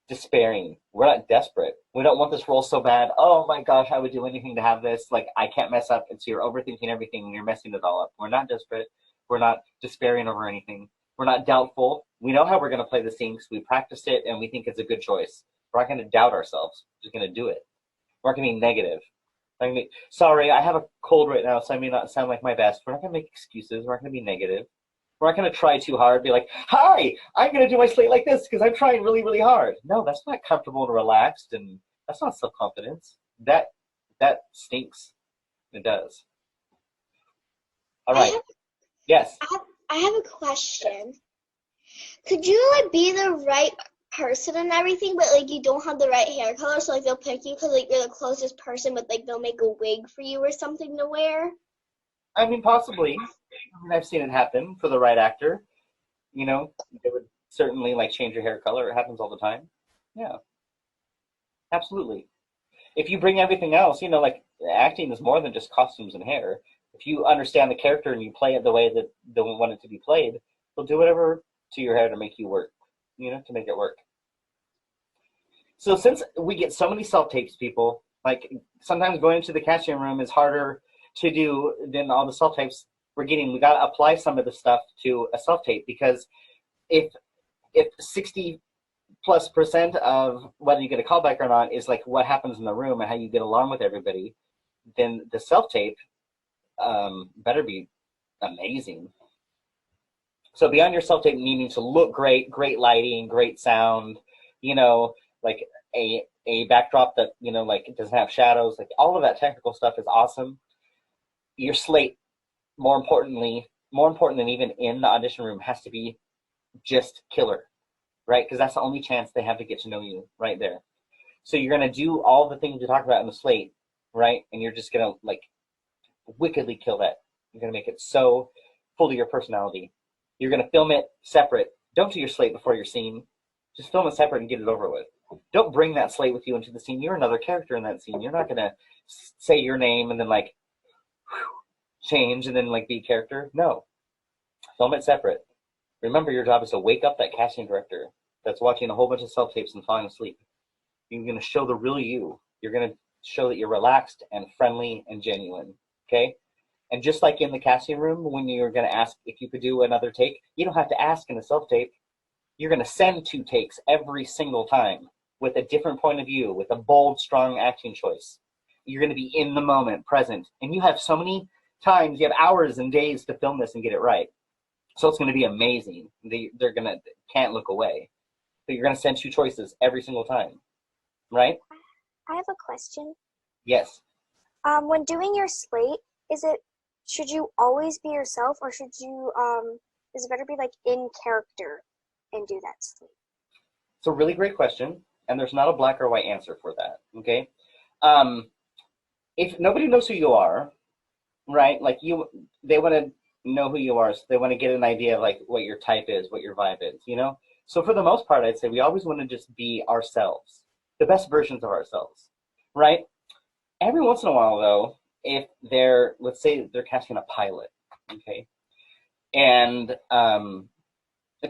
despairing. We're not desperate. We don't want this role so bad. Oh my gosh, I would do anything to have this. I can't mess up. And so you're overthinking everything and you're messing it all up. We're not desperate. We're not despairing over anything. We're not doubtful. We know how we're going to play the scene because we practiced it and we think it's a good choice. We're not going to doubt ourselves. We're just going to do it. We're not going to be negative. Sorry, I have a cold right now, so I may not sound like my best. We're not going to make excuses. We're not going to be negative. We're not going to try too hard, be like, hi, I'm going to do my slate like this because I'm trying really, really hard. No, that's not comfortable and relaxed, and that's not self-confidence. That stinks. It does. All right. Yes. I have a question. Could you be the right person and everything, but you don't have the right hair color, so they'll pick you because you're the closest person, but they'll make a wig for you or something to wear? I mean, possibly. I've seen it happen for the right actor. They would certainly change your hair color. It happens all the time. Yeah, absolutely. If you bring everything else, acting is more than just costumes and hair. If you understand the character and you play it the way that they want it to be played, they'll do whatever to your hair to make you work, to make it work. So since we get so many self-tapes, people, sometimes going into the casting room is harder to do than all the self-tapes we're getting. We got to apply some of the stuff to a self-tape because if 60 90+% of whether you get a callback or not is like what happens in the room and how you get along with everybody. Then the self-tape better be amazing. So beyond your self-tape needing to look great, great lighting, great sound, you know, like a backdrop that, you know, like it doesn't have shadows, like all of that technical stuff is awesome. Your slate, more important than even in the audition room, has to be just killer, right? Because that's the only chance they have to get to know you right there. So you're going to do all the things you talk about in the slate, right? And you're just going to like wickedly kill that. You're going to make it so full of your personality. You're going to film it separate. Don't do your slate before your scene. Just film it separate and get it over with. Don't bring that slate with you into the scene. You're another character in that scene. You're not going to say your name and then like change and then like be a character. No. Film it separate. Remember, your job is to wake up that casting director that's watching a whole bunch of self-tapes and falling asleep. You're going to show the real you. You're going to show that you're relaxed and friendly and genuine, okay? And just like in the casting room, when you're going to ask if you could do another take, you don't have to ask in a self-tape. You're going to send 2 takes every single time with a different point of view, with a bold, strong acting choice. You're going to be in the moment, present. And you have so many times, you have hours and days to film this and get it right. So it's going to be amazing. They're going to, can't look away. But you're going to send 2 choices every single time, right? I have a question. Yes. When doing your slate, should you always be yourself, or should you, is it better to be like in character and do that slate? It's a really great question, and there's not a black or white answer for that, okay? If nobody knows who you are, right, like they want to know who you are, so they want to get an idea of like what your type is, what your vibe is, you know? So for the most part, I'd say we always want to just be ourselves, the best versions of ourselves, right? Every once in a while, though, if let's say they're casting a pilot, okay, and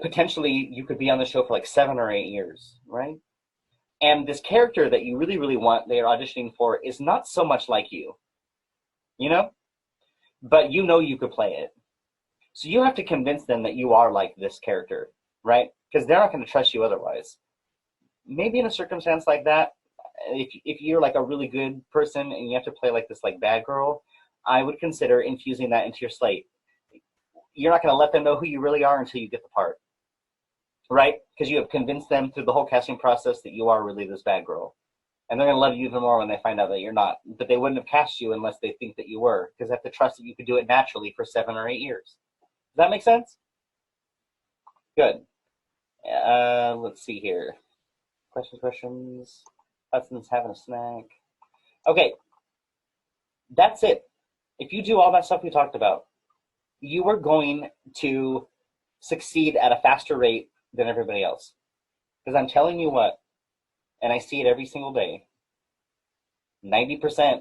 potentially you could be on the show for like 7 or 8 years, right? And this character that you really, really want, they're auditioning for, is not so much like you, you know? But you know you could play it. So you have to convince them that you are like this character, right? Because they're not going to trust you otherwise. Maybe in a circumstance like that, if you're like a really good person and you have to play like this like bad girl, I would consider infusing that into your slate. You're not going to let them know who you really are until you get the part, right? Because you have convinced them through the whole casting process that you are really this bad girl. And they're going to love you even more when they find out that you're not. But they wouldn't have cast you unless they think that you were, because they have to trust that you could do it naturally for 7 or 8 years. Does that make sense? Good. Let's see here. Questions? Hudson's having a snack. Okay. That's it. If you do all that stuff we talked about, you are going to succeed at a faster rate than everybody else. Because I'm telling you what, and I see it every single day, 90%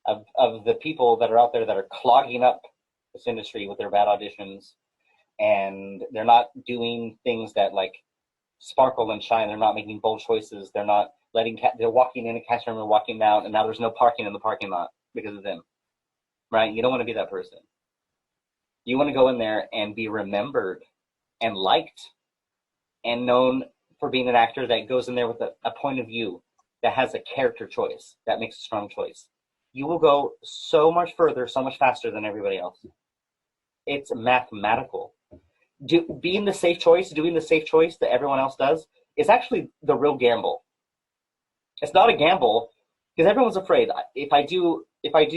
of the people that are out there that are clogging up this industry with their bad auditions, and they're not doing things that like sparkle and shine. They're not making bold choices. They're not they're walking in a casting room and walking out, and now there's no parking in the parking lot because of them, right? You don't want to be that person. You want to go in there and be remembered and liked and known for being an actor that goes in there with a point of view that has a character choice, that makes a strong choice. You will go so much further, so much faster than everybody else. It's mathematical. Doing the safe choice that everyone else does is actually the real gamble. It's not a gamble because everyone's afraid. If I do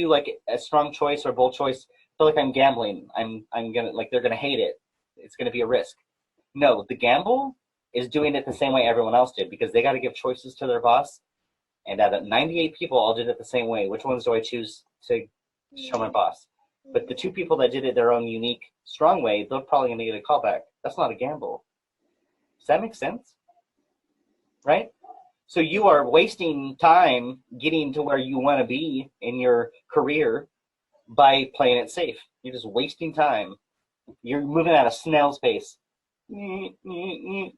like a strong choice or a bold choice, I feel like I'm gambling. I'm gonna, like, they're gonna hate it. It's gonna be a risk. No, the gamble is doing it the same way everyone else did, because they got to give choices to their boss. And out of 98 people all did it the same way. Which ones do I choose to show my boss? But the 2 people that did it their own unique, strong way, they're probably going to get a callback. That's not a gamble. Does that make sense? Right? So you are wasting time getting to where you want to be in your career by playing it safe. You're just wasting time. You're moving at a snail's pace. You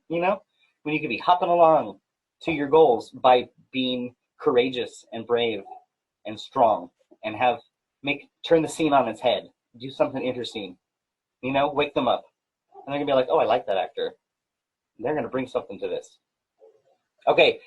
know? When you could be hopping along to your goals by being courageous and brave and strong and turn the scene on its head. Do something interesting. You know, wake them up. And they're going to be like, oh, I like that actor. They're going to bring something to this. Okay.